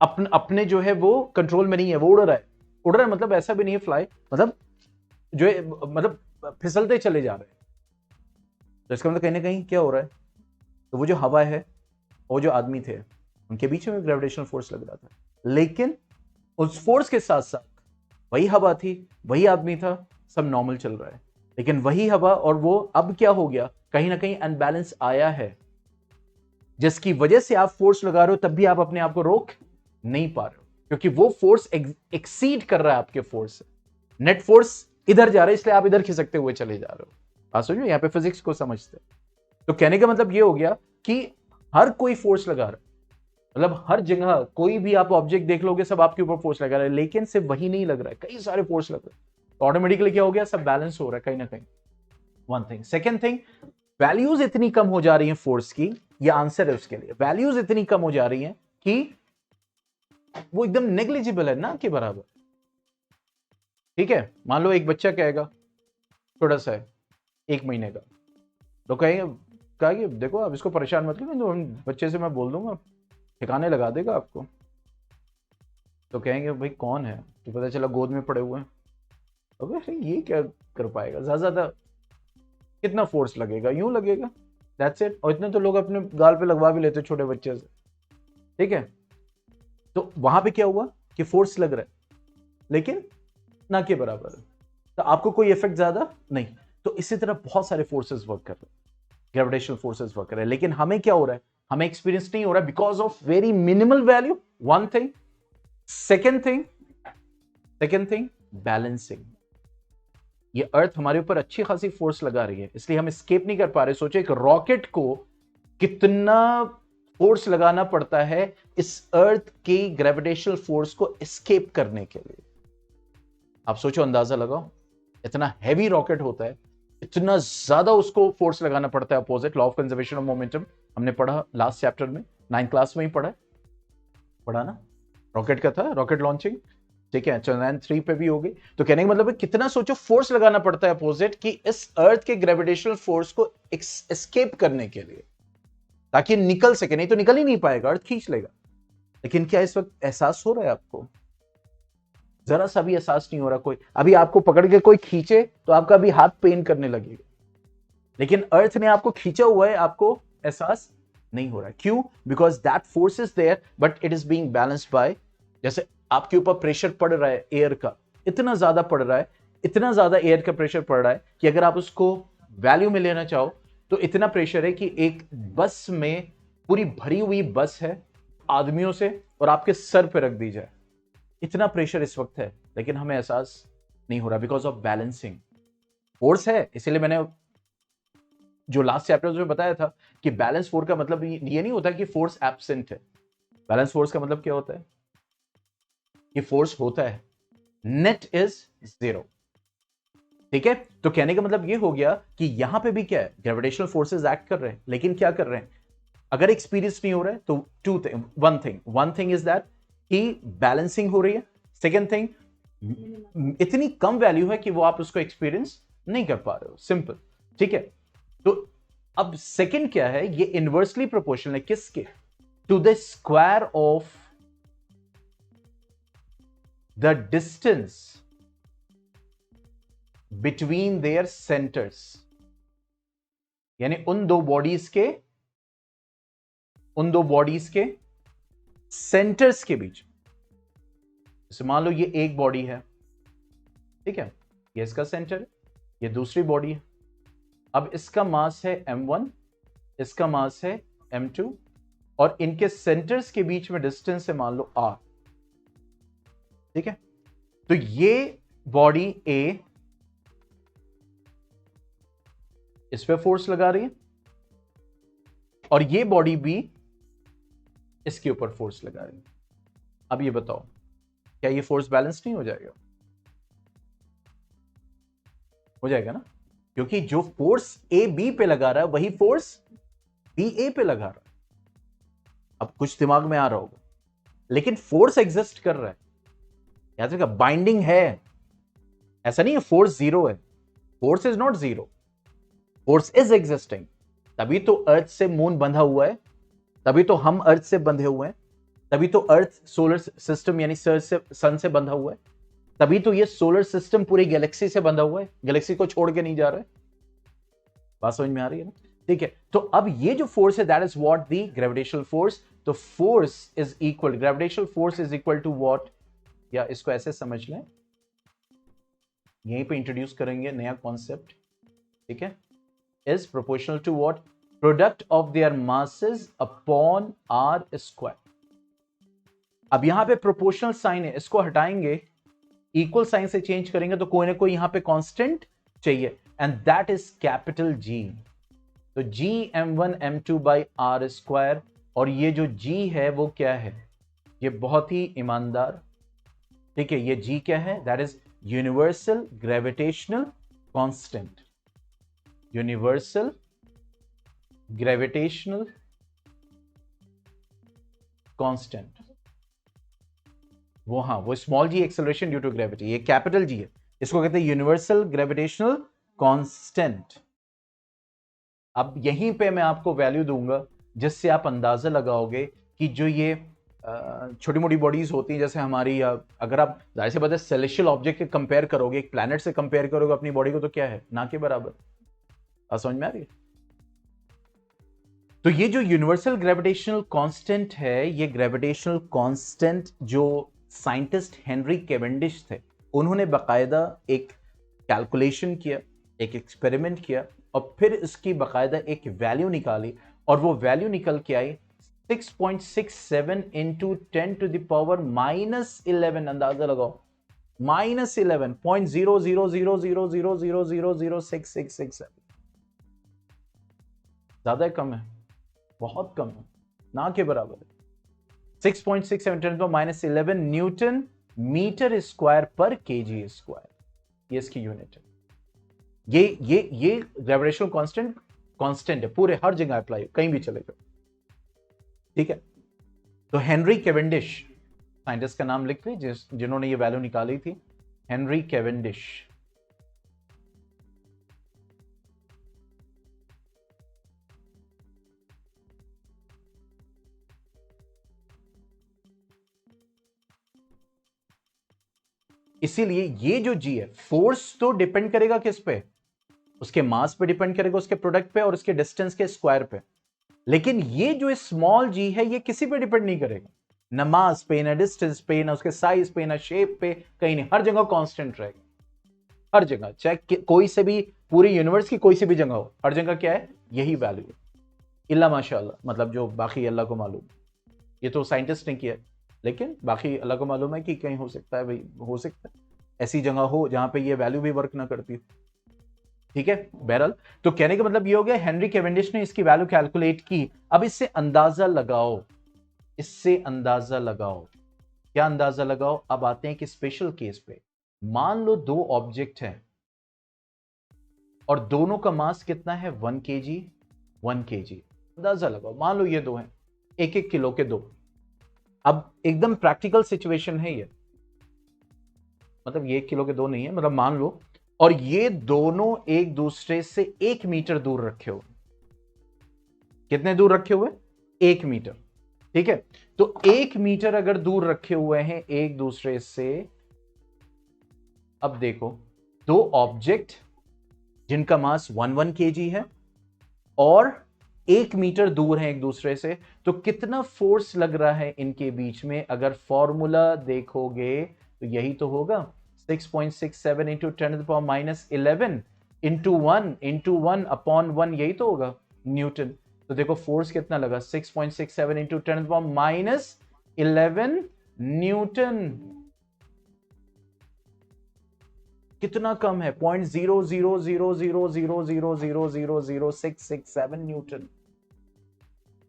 अपने जो है वो कंट्रोल में नहीं है, वो उड़ रहा है। उड़ रहा है मतलब ऐसा भी नहीं है फ्लाई, मतलब जो है मतलब फिसलते चले जा रहे हैं। तो इसका मतलब कहीं ना कहीं क्या हो रहा है, तो वो जो हवा है और जो आदमी थे उनके बीच में ग्रेविटेशनल फोर्स लग रहा था, लेकिन उस फोर्स के साथ साथ वही हवा थी, वही आदमी था, सब नॉर्मल चल रहा है, लेकिन वही हवा और वो अब क्या हो गया, कहीं ना कहीं अनबैलेंस आया है, जिसकी वजह से आप फोर्स लगा रहे हो तब भी आप अपने आप को रोक नहीं पा रहे हो, क्योंकि वो फोर्स एक्सीड कर रहा है आपके फोर्स से। नेट फोर्स इधर जा रहा है, इसलिए आप इधर खिसकते हुए चले जा रहे हो। बात समझो, यहां पे फिजिक्स को समझते हैं। तो कहने का मतलब ये हो गया कि हर कोई फोर्स लगा रहा है, मतलब हर जगह कोई भी आप ऑब्जेक्ट देख लोगे सब आपके ऊपर फोर्स लगा रहा है, लेकिन सिर्फ वही नहीं लग रहा है, कई सारे फोर्स लग रहे हैं। तो ऑटोमेटिकली क्या हो गया, सब बैलेंस हो रहा है कहीं ना कहीं। One thing. Second thing, values इतनी कम हो जा रही हैं फोर्स की, ये आंसर है उसके लिए, वैल्यूज इतनी कम हो जा रही हैं कि वो एकदम नेग्लिजिबल है, ना के बराबर। ठीक है, मान लो एक बच्चा कहेगा, छोटा सा है 1 महीने का, तो कहेंगे देखो आप इसको परेशान मत करो, तो बच्चे से मैं बोल दूंगा ठिकाने लगा देगा आपको। तो कहेंगे भाई कौन है, तो पता चला गोद में पड़े हुए हैं, तो ये क्या कर पाएगा, ज्यादा कितना फोर्स लगेगा, यूं लगेगा, दैट्स इट। और इतने तो लोग अपने गाल पे लगवा भी लेते छोटे बच्चे से। ठीक है, तो वहां पे क्या हुआ कि फोर्स लग रहा है लेकिन ना के बराबर है, तो आपको कोई इफेक्ट ज्यादा नहीं। तो इसी तरह बहुत सारे फोर्सेस वर्क कर रहे हैं, ग्रेविटेशनल फोर्सेस वर्क कर रहे हैं, लेकिन हमें क्या हो रहा है, हमें एक्सपीरियंस नहीं हो रहा है because of very minimal value. One thing. Second thing balancing. ये अर्थ हमारे ऊपर अच्छी खासी फोर्स लगा रही है, इसलिए हम एस्केप नहीं कर पा रहे। सोचो एक रॉकेट को कितना फोर्स लगाना पड़ता है इस अर्थ की ग्रेविटेशनल फोर्स को एस्केप करने के लिए। आप सोचो, अंदाजा लगाओ, इतना हैवी रॉकेट होता है, इतना ज्यादा उसको फोर्स लगाना पड़ता है opposite, law of conservation of momentum हमने पढ़ा लास्ट चैप्टर में, 9th क्लास में ही पढ़ा ना, रॉकेट का था, रॉकेट लॉन्चिंग। ठीक है, चंद्रयान 3 पे भी हो गई। तो कहने का मतलब है कितना सोचो फोर्स लगाना पड़ता है अपोजिट कि इस अर्थ के ग्रेविटेशनल फोर्स को एस्केप करने के लिए, ताकि निकल सके, नहीं तो निकल ही नहीं पाएगा, अर्थ खींच लेगा। लेकिन क्या इस वक्त एहसास हो रहा है आपको? जरा सा भी एहसास नहीं हो रहा। कोई अभी आपको पकड़ के कोई खींचे तो आपका अभी हाथ पेन करने लगेगा, लेकिन अर्थ ने आपको खींचा हुआ है, आपको एहसास नहीं हो रहा है। क्यों? Because that force is there but it is being balanced by, जैसे आपके ऊपर प्रेशर पड़ रहा है एयर का, इतना ज्यादा पड़ रहा है, इतना ज्यादा एयर का प्रेशर पड़ रहा है कि अगर आप उसको वैल्यू में लेना चाहो तो इतना प्रेशर है कि एक बस में, पूरी भरी हुई बस है आदमियों से, और आपके सर पे रख दी जाए, इतना प्रेशर इस वक्त है, लेकिन हमें एहसास नहीं हो रहा बिकॉज ऑफ बैलेंसिंग। फोर्स है, इसीलिए मैंने जो लास्ट चैप्टर में बताया था कि बैलेंस फोर्स का मतलब ये नहीं होता कि फोर्स एब्सेंट है। बैलेंस फोर्स का मतलब क्या होता है कि फोर्स होता है, नेट इज 0। ठीक है, तो कहने का मतलब ये हो गया कि यहां पे भी क्या है, ग्रेविटेशनल फोर्सेस एक्ट कर रहे हैं, लेकिन क्या कर रहे हैं, अगर एक्सपीरियंस नहीं हो रहा है तो वन थिंग इज दैट कि बैलेंसिंग हो रही है, सेकेंड थिंग इतनी कम वैल्यू है कि वो आप उसको एक्सपीरियंस नहीं कर पा रहे हो, सिंपल। ठीक है, तो अब सेकेंड क्या है, ये इनवर्सली प्रोपोर्शनल है किसके, to the square of the distance between their centres, यानी उन दो बॉडीज के सेंटर्स के बीच। जैसे मान लो ये एक बॉडी है, ठीक है, ये इसका सेंटर है, ये दूसरी बॉडी है। अब इसका मास है m1, इसका मास है m2, और इनके सेंटर्स के बीच में डिस्टेंस है मान लो r। ठीक है, तो ये बॉडी A इस पे फोर्स लगा रही है और ये बॉडी B इसके ऊपर फोर्स लगा रही है। अब ये बताओ क्या ये फोर्स बैलेंस नहीं हो जाएगा? हो जाएगा ना, क्योंकि जो फोर्स A B पे लगा रहा है वही फोर्स B A पे लगा रहा है। अब कुछ दिमाग में आ रहा होगा, लेकिन फोर्स एग्जिस्ट कर रहा है, याद रखिएगा, बाइंडिंग है, ऐसा नहीं है फोर्स जीरो है। Force is not zero, force is existing. तभी तो अर्थ से मून बंधा हुआ है, तभी तो हम अर्थ से बंधे हुए हैं, तभी तो अर्थ सोलर सिस्टम यानी सन से बंधा हुआ है, तभी तो ये सोलर सिस्टम पूरी गैलेक्सी से बंधा हुआ है, गैलेक्सी को छोड़ के नहीं जा रहा है। बात समझ में आ रही है ना? ठीक है, तो अब ये जो फोर्स है that is what the gravitational force. तो force is equal, gravitational force is equal to what, या इसको ऐसे समझ लें, यहीं पे इंट्रोड्यूस करेंगे नया कॉन्सेप्ट, ठीक है, is proportional to what, product of their masses upon r square. अब यहां पे प्रोपोर्शनल साइन है, इसको हटाएंगे, इक्वल साइन से चेंज करेंगे तो कोई ना कोई यहां पे कांस्टेंट चाहिए, and that is capital G. तो जी m1 m2 by are square, और ये जो जी है वो क्या है, ये बहुत ही ईमानदार, ठीक है, ये जी क्या है, that is universal gravitational constant. Universal gravitational constant, वो हाँ, वो small g acceleration due to gravity, ये कैपिटल जी है, इसको कहते हैं यूनिवर्सल ग्रेविटेशनल कांस्टेंट। अब यहीं पे मैं आपको वैल्यू दूंगा जिससे आप अंदाजा लगाओगे कि जो ये छोटी मोटी बॉडीज होती हैं, जैसे हमारी, अगर आप जाहिर सी बात है सेलेस्टियल ऑब्जेक्ट के कंपेयर करोगे, एक प्लैनेट से कंपेयर करोगे अपनी बॉडी को, तो क्या है, ना के बराबर। समझ में आ रही है? तो ये जो यूनिवर्सल ग्रेविटेशनल कांस्टेंट है, ये ग्रेविटेशनल कांस्टेंट जो साइंटिस्ट हेनरी कैवेंडिश थे, उन्होंने बाकायदा एक कैलकुलेशन किया, एक एक्सपेरिमेंट किया, और फिर इसकी बाकायदा एक वैल्यू निकाली, और वो वैल्यू निकल के आई 6.67 इंटू 10 टू द पावर -11। अंदाजा लगाओ, -11.0000000667। ज्यादा है कम है? बहुत कम है, ना के बराबर है। 6.67 10 -11 न्यूटन मीटर स्क्वायर पर केजी स्क्वायर, ये इसकी यूनिट है। ये ग्रेविटेशनल कांस्टेंट है, पूरे हर जगह अप्लाई, कहीं भी चलेगा, ठीक है। तो हेनरी कैवेंडिश, साइंटिस्ट का नाम लिख लीजिए जिन्होंने ये वैल्यू निकाली थी, हेनरी कैवेंडिश। इसीलिए ये जो जी है, फोर्स तो डिपेंड करेगा किस पे, उसके मास पे डिपेंड करेगा, उसके प्रोडक्ट पे और उसके डिस्टेंस के स्क्वायर पे, लेकिन ये जो स्मॉल जी है ये किसी पे डिपेंड नहीं करेगा, न मास पे, न डिस्टेंस पे, न उसके साइज पे, न शेप पे, कहीं नहीं, हर जगह कांस्टेंट रहेगा, हर जगह, चाहे कोई से भी, पूरी यूनिवर्स की कोई सी भी जगह हो, हर जगह क्या है, यही वैल्यू है, इल्ला माशाअल्लाह, मतलब जो बाकी अल्लाह को मालूम, ये तो साइंटिस्ट ने किया, लेकिन बाकी अल्लाह को मालूम है कि कहीं हो सकता है, भाई हो सकता है ऐसी जगह हो जहां पे ये वैल्यू भी वर्क ना करती हो, ठीक है। बहरहाल, तो कहने का मतलब ये हो गया, हेनरी कैवेंडिश ने इसकी वैल्यू कैलकुलेट की। अब इससे अंदाजा लगाओ, इससे अंदाजा लगाओ, क्या अंदाजा लगाओ, अब आते हैं कि स्पेशल केस पे, मान लो दो ऑब्जेक्ट हैं और दोनों का मास कितना है, 1 kg 1 kg, अंदाजा लगाओ, मान लो ये दो हैं, 1-1 किलो के दो। अब एकदम प्रैक्टिकल सिचुएशन है ये, मतलब ये 1 किलो के दो नहीं है, मतलब मान लो, और ये दोनों एक दूसरे से 1 मीटर दूर रखे हुए। कितने दूर रखे हुए? 1 मीटर। ठीक है, तो 1 मीटर अगर दूर रखे हुए हैं एक दूसरे से, अब देखो दो ऑब्जेक्ट जिनका मास 1 kg है और 1 मीटर दूर है एक दूसरे से, तो कितना फोर्स लग रहा है इनके बीच में? अगर फॉर्मूला देखोगे तो यही तो होगा, 6.67 इंटू 10⁻11 इंटू 1 अपॉन 1, यही तो होगा न्यूटन। तो देखो फोर्स कितना लगा, 6.67 इंटू 10⁻11 न्यूटन। कितना कम है? 0.00000000667 न्यूटन।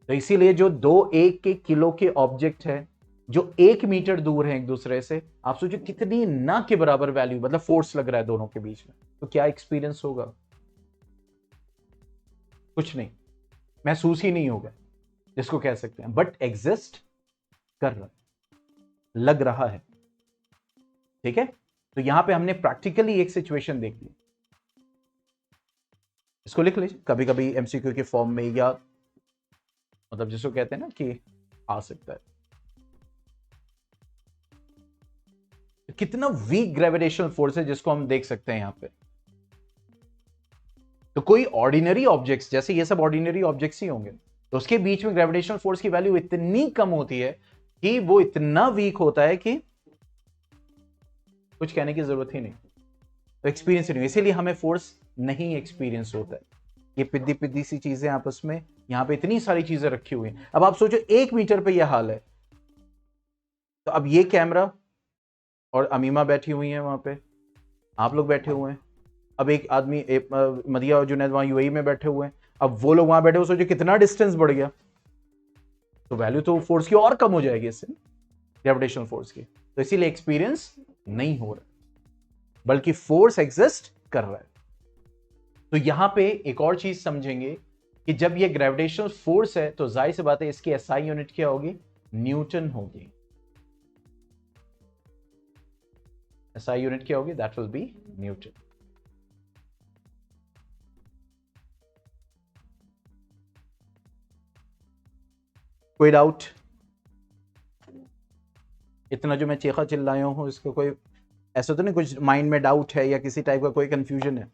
तो इसीलिए जो दो 1 किलो के ऑब्जेक्ट है जो 1 मीटर दूर है एक दूसरे से, आप सोचो कितनी ना के बराबर वैल्यू, मतलब फोर्स लग रहा है दोनों के बीच में, तो क्या एक्सपीरियंस होगा? कुछ नहीं, महसूस ही नहीं होगा, जिसको कह सकते हैं, बट एग्जिस्ट कर रहा है, लग रहा है। ठीक है, तो यहां पे हमने प्रैक्टिकली एक सिचुएशन देख ली, इसको लिख लीजिए कभी कभी एमसीक्यू के फॉर्म में, या मतलब जिसको कहते हैं ना कि आ सकता है। तो कितना वीक ग्रेविटेशनल फोर्स है जिसको हम देख सकते हैं यहां पे। तो कोई ऑर्डिनरी ऑब्जेक्ट्स, जैसे ये सब ऑर्डिनरी ऑब्जेक्ट्स ही होंगे, तो उसके बीच में ग्रेविटेशनल फोर्स की वैल्यू इतनी कम होती है कि वो इतना वीक होता है कि कुछ कहने की जरूरत ही नहीं, तो एक्सपीरियंस ही नहीं, इसीलिए हमें फोर्स नहीं एक्सपीरियंस होता है। ये पिद्दी पिद्दी सी चीजें आपस में, यहां पे इतनी सारी चीजें रखी हुई हैं। अब आप सोचो 1 मीटर पे यह हाल है, तो अब ये कैमरा और अमीमा बैठी हुई है वहां पे, आप लोग बैठे हुए हैं, अब एक आदमी मदिया और जुनैद वहां यूएई में बैठे हुए हैं, अब वो लोग वहां बैठे हुए, सोचो कितना डिस्टेंस बढ़ गया, तो वैल्यू तो फोर्स की और कम हो जाएगी इससे, ग्रेविटेशनल फोर्स की। तो इसीलिए एक्सपीरियंस नहीं हो रहा, बल्कि फोर्स एग्जिस्ट कर रहा है। तो यहां पे एक और चीज समझेंगे कि जब ये ग्रेविटेशनल फोर्स है, तो जाहिर सी बात है इसकी एसआई यूनिट क्या होगी? न्यूटन होगी। एसआई यूनिट क्या होगी? That will be Newton. कोई डाउट? इतना जो मैं चीखा चिल्लाया हूं, इसको कोई ऐसा तो नहीं कुछ माइंड में डाउट है या किसी टाइप का कोई कंफ्यूजन है?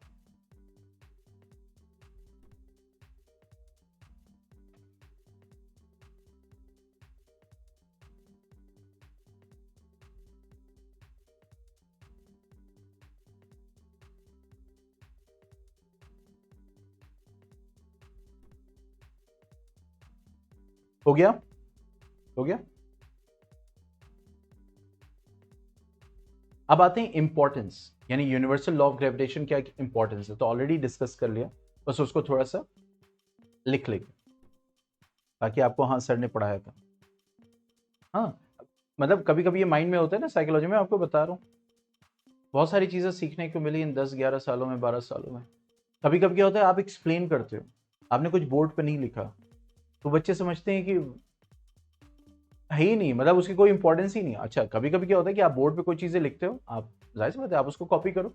हो गया? हो गया? अब आते हैं इंपॉर्टेंस, यानी यूनिवर्सल लॉ ऑफ ग्रेविटेशन क्या इंपॉर्टेंस है, तो ऑलरेडी डिस्कस कर लिया, बस उसको थोड़ा सा लिख लेंगे ताकि आपको, हाँ सर ने पढ़ाया था। हाँ, मतलब कभी कभी ये माइंड में होता है ना, साइकोलॉजी में आपको बता रहा हूँ, बहुत सारी चीजें सीखने को मिली इन 10-11 सालों में, 12 सालों में। कभी कभी क्या होता है, आप एक्सप्लेन करते हो, आपने कुछ बोर्ड पे नहीं लिखा, तो बच्चे समझते हैं कि है ही नहीं, मतलब उसकी कोई इंपॉर्टेंस ही नहीं। अच्छा, कभी कभी क्या होता है कि आप बोर्ड पे कोई चीजें लिखते हो, आप जाहिर सी बात है आप उसको कॉपी करो,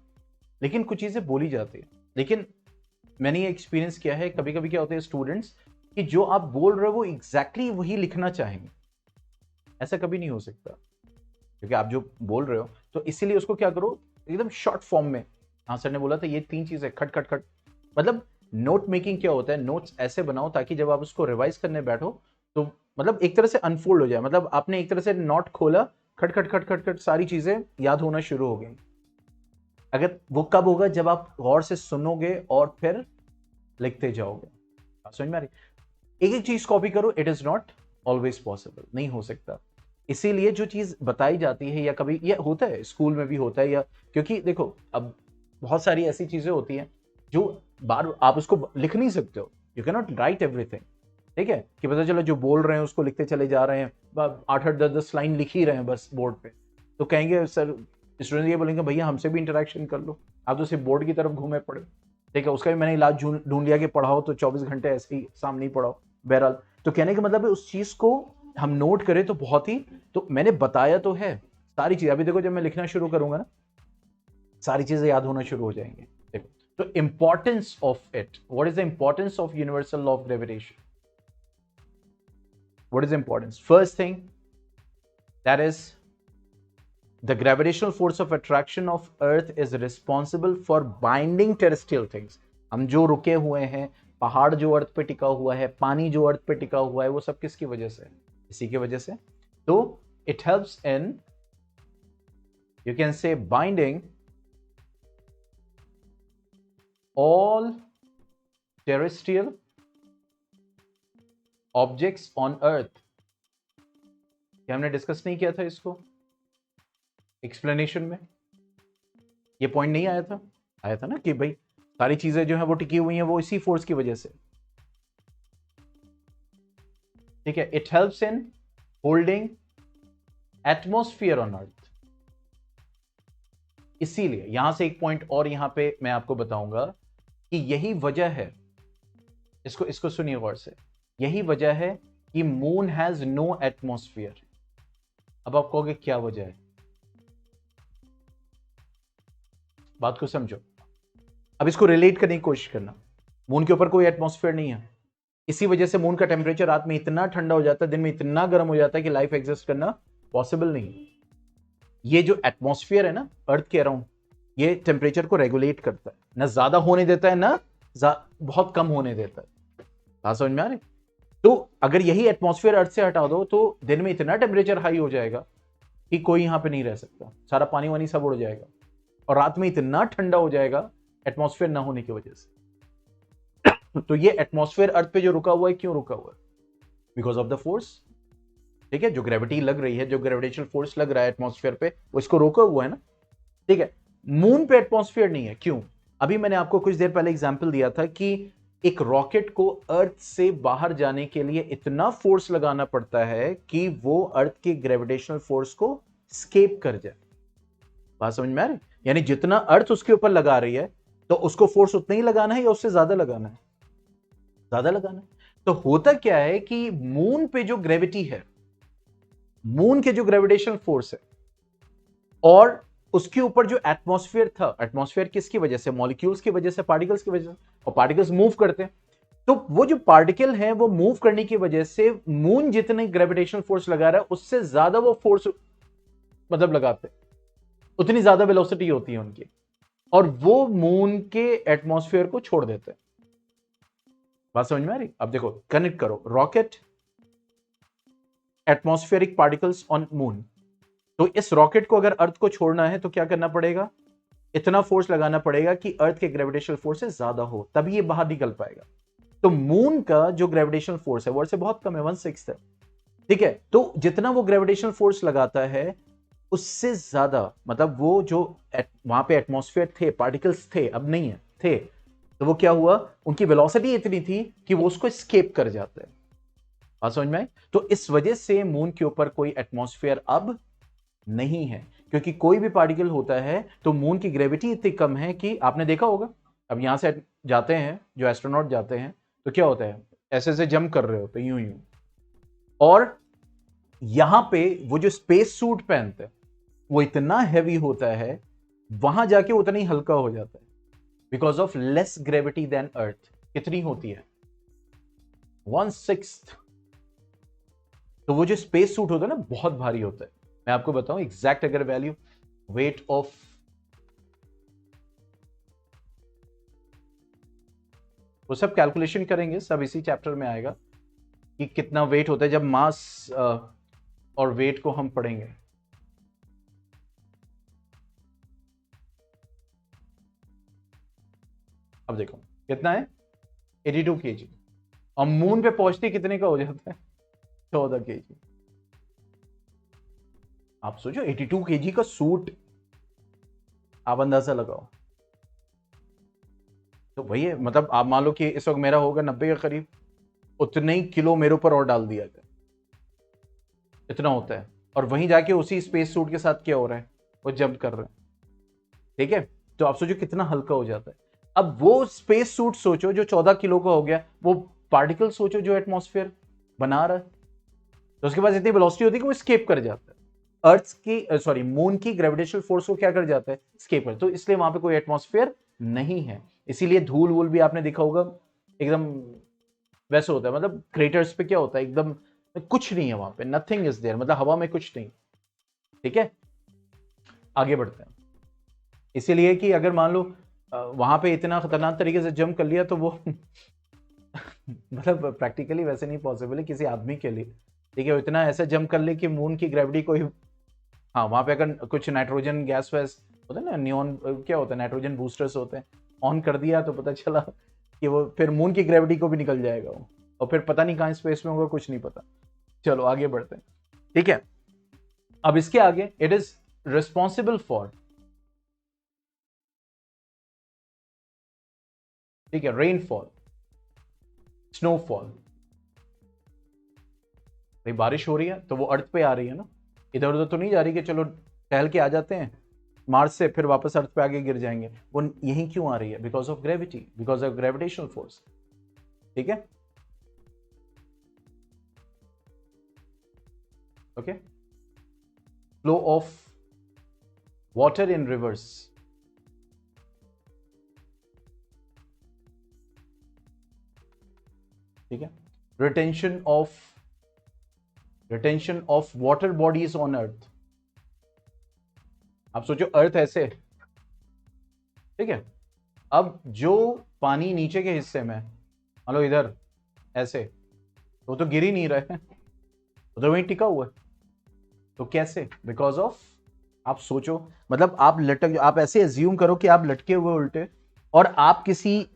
लेकिन कुछ चीजें बोली जाती है। लेकिन मैंने ये एक्सपीरियंस किया है, कभी कभी क्या होता है स्टूडेंट्स कि जो आप बोल रहे हो वो एग्जैक्टली वही लिखना चाहेंगे, ऐसा कभी नहीं हो सकता, क्योंकि आप जो बोल रहे हो, तो इसीलिए उसको क्या करो, एकदम शॉर्ट फॉर्म में। हाँ सर ने बोला था ये 3 चीजें, खट खट खट, मतलब नोट मेकिंग क्या होता है, नोट्स ऐसे बनाओ ताकि जब आप उसको रिवाइज करने बैठो तो मतलब एक तरह से अनफोल्ड हो जाए, मतलब आपने एक तरह से नोट खोला, खट खट खट खट खट सारी चीजें याद होना शुरू हो गई। अगर वो कब होगा? जब आप गौर से सुनोगे और फिर लिखते जाओगे। समझ में आ रही? एक एक चीज कॉपी करो, it is not always possible, नहीं हो सकता। इसीलिए जो चीज बताई जाती है, या कभी ये होता है स्कूल में भी होता है, या क्योंकि देखो अब बहुत सारी ऐसी चीजें होती हैं जो बार आप उसको लिख नहीं सकते हो, you can not right everything. ठीक है, कि पता चला जो बोल रहे हैं उसको लिखते चले जा रहे हैं, 8-8 10-10 लाइन लिख ही रहे हैं बस बोर्ड पे, तो कहेंगे सर, स्टूडेंट ये बोलेंगे भैया हमसे भी इंटरेक्शन कर लो, आप तो सिर्फ बोर्ड की तरफ घूमे पड़े। ठीक है, उसका भी मैंने इलाज ढूंढ लिया कि पढ़ाओ तो 24 घंटे ऐसे ही सामने ही पढ़ाओ, बहरहाल तो कहने का मतलब है उस चीज को हम नोट करें तो बहुत ही, तो मैंने बताया तो है सारी चीज। अभी देखो जब मैं लिखना शुरू करूंगा ना सारी चीजें याद होना शुरू हो जाएंगे। देखो तो importance of it, what is the importance of universal law of gravitation? What is the importance? First thing that is the gravitational force of attraction of earth is responsible for binding terrestrial things। हम जो रुके हुए हैं, पहाड़ जो अर्थ पे टिका हुआ है, पानी जो अर्थ पे टिका हुआ है, वो सब किसकी वजह से? इसी की वजह से। तो it helps in, you can say, binding all terrestrial objects on earth। क्या हमने डिस्कस नहीं किया था इसको एक्सप्लेनेशन में? ये पॉइंट नहीं आया था? आया था ना कि भाई सारी चीजें जो है वो टिकी हुई हैं वो इसी फोर्स की वजह से। ठीक है, it helps in holding atmosphere on earth. इसीलिए यहां से एक पॉइंट और यहां पे मैं आपको बताऊंगा कि यही वजह है, इसको सुनिए गौर से, यही वजह है कि मून हैज नो एटमॉस्फेयर। अब आप कहोगे क्या वजह है? बात को समझो, अब इसको रिलेट करने की कोशिश करना। मून के ऊपर कोई एटमॉस्फेयर नहीं है, इसी वजह से मून का टेम्परेचर रात में इतना ठंडा हो जाता है, दिन में इतना गर्म हो जाता है कि लाइफ एग्जिस्ट करना पॉसिबल नहीं। ये जो एटमॉस्फेयर है ना अर्थ के अराउंड, ये टेम्परेचर को रेगुलेट करता है, ना ज्यादा होने देता है ना बहुत कम होने देता है। बात समझ में आ रही? तो अगर यही एटमॉस्फेयर अर्थ से हटा दो तो दिन में इतना टेम्परेचर हाई हो जाएगा कि कोई यहां पे नहीं रह सकता, सारा पानी वानी सब उड़ जाएगा, और रात में इतना ठंडा हो जाएगा एटमॉस्फेयर ना होने की वजह से। तो ये एटमॉस्फेयर अर्थ पे जो रुका हुआ है, क्यों रुका हुआ है? Because of the force. ठीक है, जो ग्रेविटी लग रही है, जो ग्रेविटेशनल फोर्स लग रहा है एटमॉस्फेयर पे, वो इसको रोका हुआ है ना। ठीक है, मून पे एटमॉस्फेयर नहीं है, क्यों? अभी मैंने आपको कुछ देर पहले एग्जांपल दिया था कि एक रॉकेट को अर्थ से बाहर जाने के लिए इतना फोर्स लगाना पड़ता है कि वो अर्थ के ग्रेविटेशनल फोर्स को स्केप कर जाए। बात समझ में आ रही? यानी जितना अर्थ उसके ऊपर लगा रही है तो उसको फोर्स उतना ही लगाना है या उससे ज्यादा लगाना है? ज्यादा लगाना है। तो होता क्या है कि मून पे जो ग्रेविटी है, मून के जो ग्रेविटेशनल फोर्स है और उसके ऊपर जो एटमॉस्फेयर था, एटमॉस्फेयर किसकी वजह से? मॉलिक्यूल्स की वजह से, पार्टिकल्स की वजह से, और पार्टिकल्स मूव करते हैं। तो वो जो पार्टिकल है वो मूव करने की वजह से मून जितने ग्रेविटेशनल फोर्स लगा रहा है उससे ज्यादा वो फोर्स मतलब लगाते, उतनी ज्यादा वेलोसिटी होती है उनकी, और वो मून के एटमॉस्फेयर को छोड़ देते हैं। बात समझ में आ रही? अब देखो, कनेक्ट करो rocket, atmospheric particles on moon. तो इस रॉकेट को अगर अर्थ को छोड़ना है तो क्या करना पड़ेगा? इतना फोर्स लगाना पड़ेगा कि अर्थ के ग्रेविटेशनल फोर्स से ज्यादा हो, तभी ये बाहर निकल पाएगा। तो मून का जो ग्रेविटेशनल फोर्स है वो से बहुत कम है, 1/6 है। ठीक है, तो जितना वो ग्रेविटेशनल फोर्स लगाता है उससे ज्यादा, मतलब वो जो वहां पे एटमॉस्फेयर थे, पार्टिकल्स थे, अब नहीं है, थे, तो वो क्या हुआ, उनकी वेलोसिटी इतनी थी कि वो उसको एस्केप कर जाते हैं। बात समझ में आई? तो इस वजह से मून के ऊपर कोई एटमॉस्फेयर अब नहीं है, क्योंकि कोई भी पार्टिकल होता है तो मून की ग्रेविटी इतनी कम है कि आपने देखा होगा, अब यहां से जाते हैं जो एस्ट्रोनॉट जाते हैं तो क्या होता है, ऐसे जंप कर रहे होते यूं यूं, और यहां पे वो जो स्पेस सूट पहनते हैं वो इतना हैवी होता है, वहां जाके उतना ही हल्का हो जाता है, because of less gravity than earth. कितनी होती है? 1/6। तो वो जो स्पेस सूट होता है ना बहुत भारी होता है। मैं आपको बताऊं एग्जैक्ट अगर वैल्यू, वेट ऑफ, वो सब कैलकुलेशन करेंगे, सब इसी चैप्टर में आएगा कि कितना वेट होता है जब मास और वेट को हम पढ़ेंगे। अब देखो कितना है, 82 kg, और मून पे पहुंचते कितने का हो जाता है? 14 kg। आप सोचो 82 kg का सूट, आप अंदाजा लगाओ। तो वही है, मतलब आप मान लो कि इस वक्त मेरा होगा 90 के करीब, उतने ही किलो मेरे ऊपर और डाल दिया गया, इतना होता है, और वहीं जाके उसी स्पेस सूट के साथ क्या हो रहा है, वो जंप कर रहे हैं। ठीक है, तो आप सोचो कितना हल्का हो जाता है। अब वो स्पेस सूट सोचो जो 14 किलो का हो गया, वो पार्टिकल सोचो जो एटमॉस्फेयर बना रहा है, तो उसके पास इतनी वेलोसिटी होती है कि वो स्केप कर जाता है। अर्थ की सॉरी मून की ग्रेविटेशनल फोर्स को क्या कर जाता है, स्केप कर, तो इसलिए वहां पे कोई एटमॉस्फेयर नहीं है। इसीलिए धूल वूल भी आपने देखा होगा एकदम वैसे होता है, मतलब क्रेटर्स पे क्या होता है, एकदम कुछ नहीं है वहां पे, नथिंग इज देयर, मतलब हवा में कुछ नहीं। ठीक है, आगे बढ़ते हैं। इसीलिए कि अगर मान लो वहां पे इतना खतरनाक तरीके से जंप कर लिया तो वो मतलब प्रैक्टिकली वैसे नहीं पॉसिबल है किसी आदमी के लिए। ठीक है, इतना ऐसा जंप कर ले कि मून की ग्रेविटी कोई, हाँ वहां पे अगर कुछ नाइट्रोजन गैस वैस होता है ना, नियॉन क्या होता है, नाइट्रोजन बूस्टर्स होते हैं, ऑन कर दिया तो पता चला कि वो फिर मून की ग्रेविटी को भी निकल जाएगा वो, और फिर पता नहीं कहाँ स्पेस में होगा, कुछ नहीं पता। चलो आगे बढ़ते हैं। ठीक है, अब इसके आगे, इट इज रिस्पॉन्सिबल फॉर, ठीक है, रेनफॉल, स्नोफॉल। भाई बारिश हो रही है तो वो अर्थ पे आ रही है ना, इधर उधर तो नहीं जा रही कि चलो टहल के आ जाते हैं मार्स से फिर वापस अर्थ पे आगे गिर जाएंगे। वो यहीं क्यों आ रही है, because of gravity, because of gravitational force. ठीक है, okay. Flow of water in reverse, ठीक है। Retention of water bodies on earth. आप सोचो अर्थ ऐसे, ठीक है, अब जो पानी नीचे के हिस्से में, मान लो इधर ऐसे, वो तो गिर ही नहीं रहा है, वो तो वहीं टिका हुआ है, तो कैसे, बिकॉज ऑफ, आप सोचो, मतलब आप ऐसे एज्यूम करो कि आप लटके हुए उल्टे, और आप किसी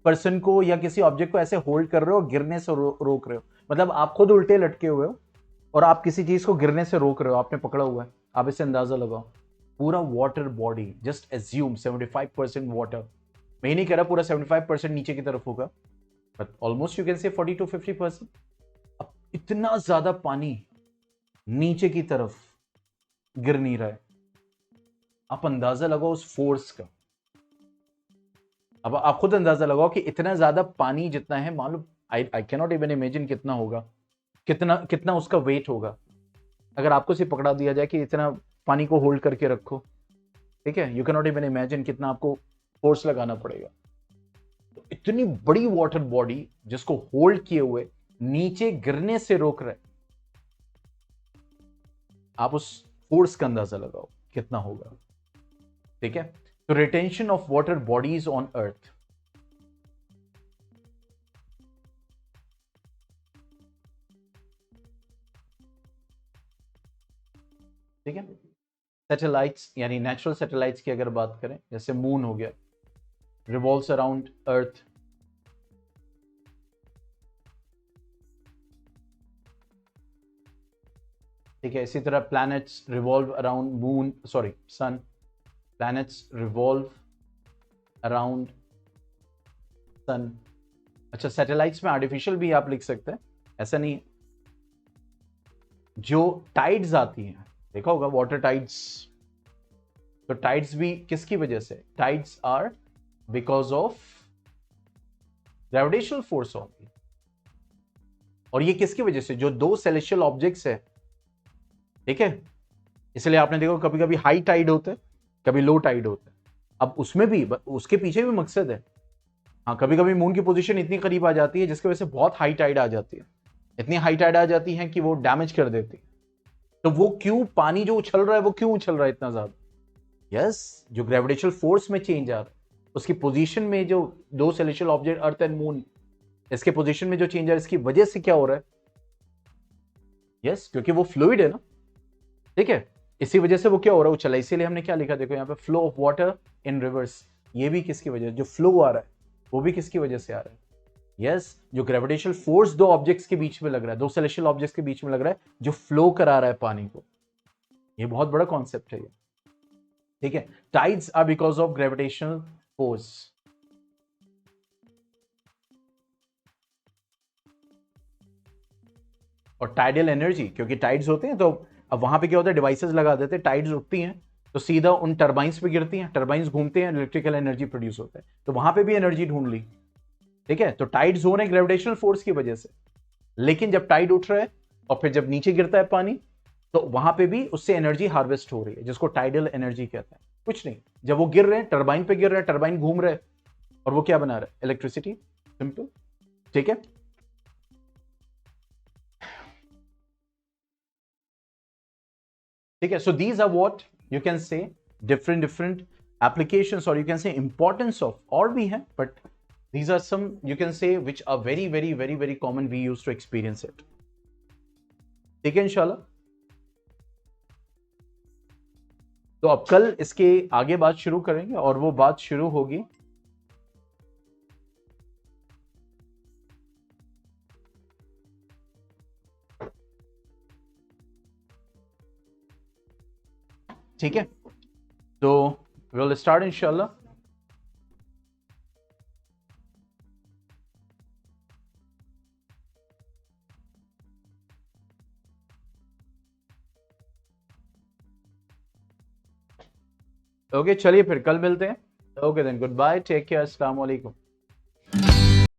पर्सन को या किसी ऑब्जेक्ट को ऐसे होल्ड कर रहे हो, गिरने से रोक रहे हो, मतलब आप खुद उल्टे लटके हुए हो और आप किसी चीज को गिरने से रोक रहे हो, आपने पकड़ा हुआ है। आप इससे अंदाजा लगाओ, पूरा water body, just assume 75% water, मैं ही नहीं कह रहा पूरा 75% नीचे की तरफ होगा, बट ऑलमोस्ट यू कैन से 40 to 50%। अब इतना ज्यादा पानी नीचे की तरफ गिर नहीं रहा है, आप अंदाजा लगाओ उस फोर्स का। अब आप खुद अंदाजा लगाओ कि इतना ज्यादा पानी जितना है, मान लो I can not even imagine कितना होगा, कितना उसका वेट होगा, अगर आपको सिर्फ पकड़ा दिया जाए कि इतना पानी को होल्ड करके रखो, ठीक है, you can not even imagine कितना आपको फोर्स लगाना पड़ेगा। तो इतनी बड़ी वाटर बॉडी जिसको होल्ड किए हुए नीचे गिरने से रोक रहे, आप उस फोर्स का अंदाजा लगाओ कितना होगा। ठीक है, तो retention of water bodies on earth, ठीक है। सैटेलाइट्स यानी नेचुरल सैटेलाइट्स की अगर बात करें, जैसे मून हो गया, रिवॉल्व्स अराउंड अर्थ, ठीक है। इसी तरह planets revolve around moon, sorry sun, planets revolve around sun. अच्छा, सैटेलाइट्स में आर्टिफिशियल भी आप लिख सकते हैं, ऐसा नहीं। जो टाइड्स आती हैं, देखा होगा वाटर टाइड्स, तो टाइड्स भी किसकी वजह से, tides are because of gravitational force होती है। और ये किसकी वजह से, जो दो सेलेस्टियल ऑब्जेक्ट्स है, ठीक है, इसलिए आपने देखो कभी कभी हाई टाइड होते हैं, कभी लो टाइड होते हैं। अब उसमें भी, उसके पीछे भी मकसद है। हाँ, कभी कभी मून की पोजीशन इतनी करीब आ जाती है जिसकी वजह से बहुत हाई टाइड आ जाती है, इतनी हाई टाइड आ जाती है कि वो डैमेज कर देती है। तो वो क्यों, पानी जो उछल रहा है वो क्यों उछल रहा है इतना ज्यादा, यस, जो ग्रेविटेशनल फोर्स में चेंज आ रहा है, उसकी पोजीशन में, जो दो celestial object earth and moon, इसके पोजीशन में जो चेंज आ रहा है, इसकी वजह से क्या हो रहा है, यस, क्योंकि वो फ्लूइड है ना, ठीक है, इसी वजह से वो क्या हो रहा है, उछला। इसीलिए हमने क्या लिखा, देखो यहाँ पे, flow of water in reverse, ये भी किसकी वजह, जो फ्लो आ रहा है वो भी किसकी वजह से आ रहा है, यस, जो ग्रेविटेशनल फोर्स दो ऑब्जेक्ट्स के बीच में लग रहा है, दो सेलेस्टियल ऑब्जेक्ट्स के बीच में लग रहा है, जो फ्लो करा रहा है पानी को। ये बहुत बड़ा कॉन्सेप्ट है ये, ठीक है। Tides are because of gravitational force. और टाइडल एनर्जी, क्योंकि टाइड्स होते हैं तो अब वहां पे क्या होता है, डिवाइसेस लगा देते हैं, टाइड्स रुकती हैं तो सीधा उन टर्बाइंस पे गिरती हैं, टर्बाइंस घूमते हैं, इलेक्ट्रिकल एनर्जी प्रोड्यूस होता है, तो वहां पे भी एनर्जी ढूंढ ली, ठीक है, तो टाइड्स हो रहे हैं ग्रेविटेशनल फोर्स की वजह से, लेकिन जब टाइड उठ रहा है और फिर जब नीचे गिरता है पानी, तो वहां पे भी उससे एनर्जी हार्वेस्ट हो रही है, जिसको टाइडल एनर्जी कहते हैं। कुछ नहीं, जब वो गिर रहे हैं, टरबाइन पे गिर रहे हैं, टरबाइन घूम रहे हैं और वो क्या बना रहा है, इलेक्ट्रिसिटी, सिंपल। ठीक है, ठीक है। So these are what you can say different applications, or you can say importance of, और भी हैं, but these are some you can say which are very common, we used to experience it। ठीक है इंशाल्लाह। तो अब कल इसके आगे बात शुरू करेंगे, और वो बात शुरू होगी ठीक है। तो we'll start इंशाल्लाह। ओके, चलिए फिर कल मिलते हैं। Okay then, goodbye, take care, अस्सलाम वालेकुम।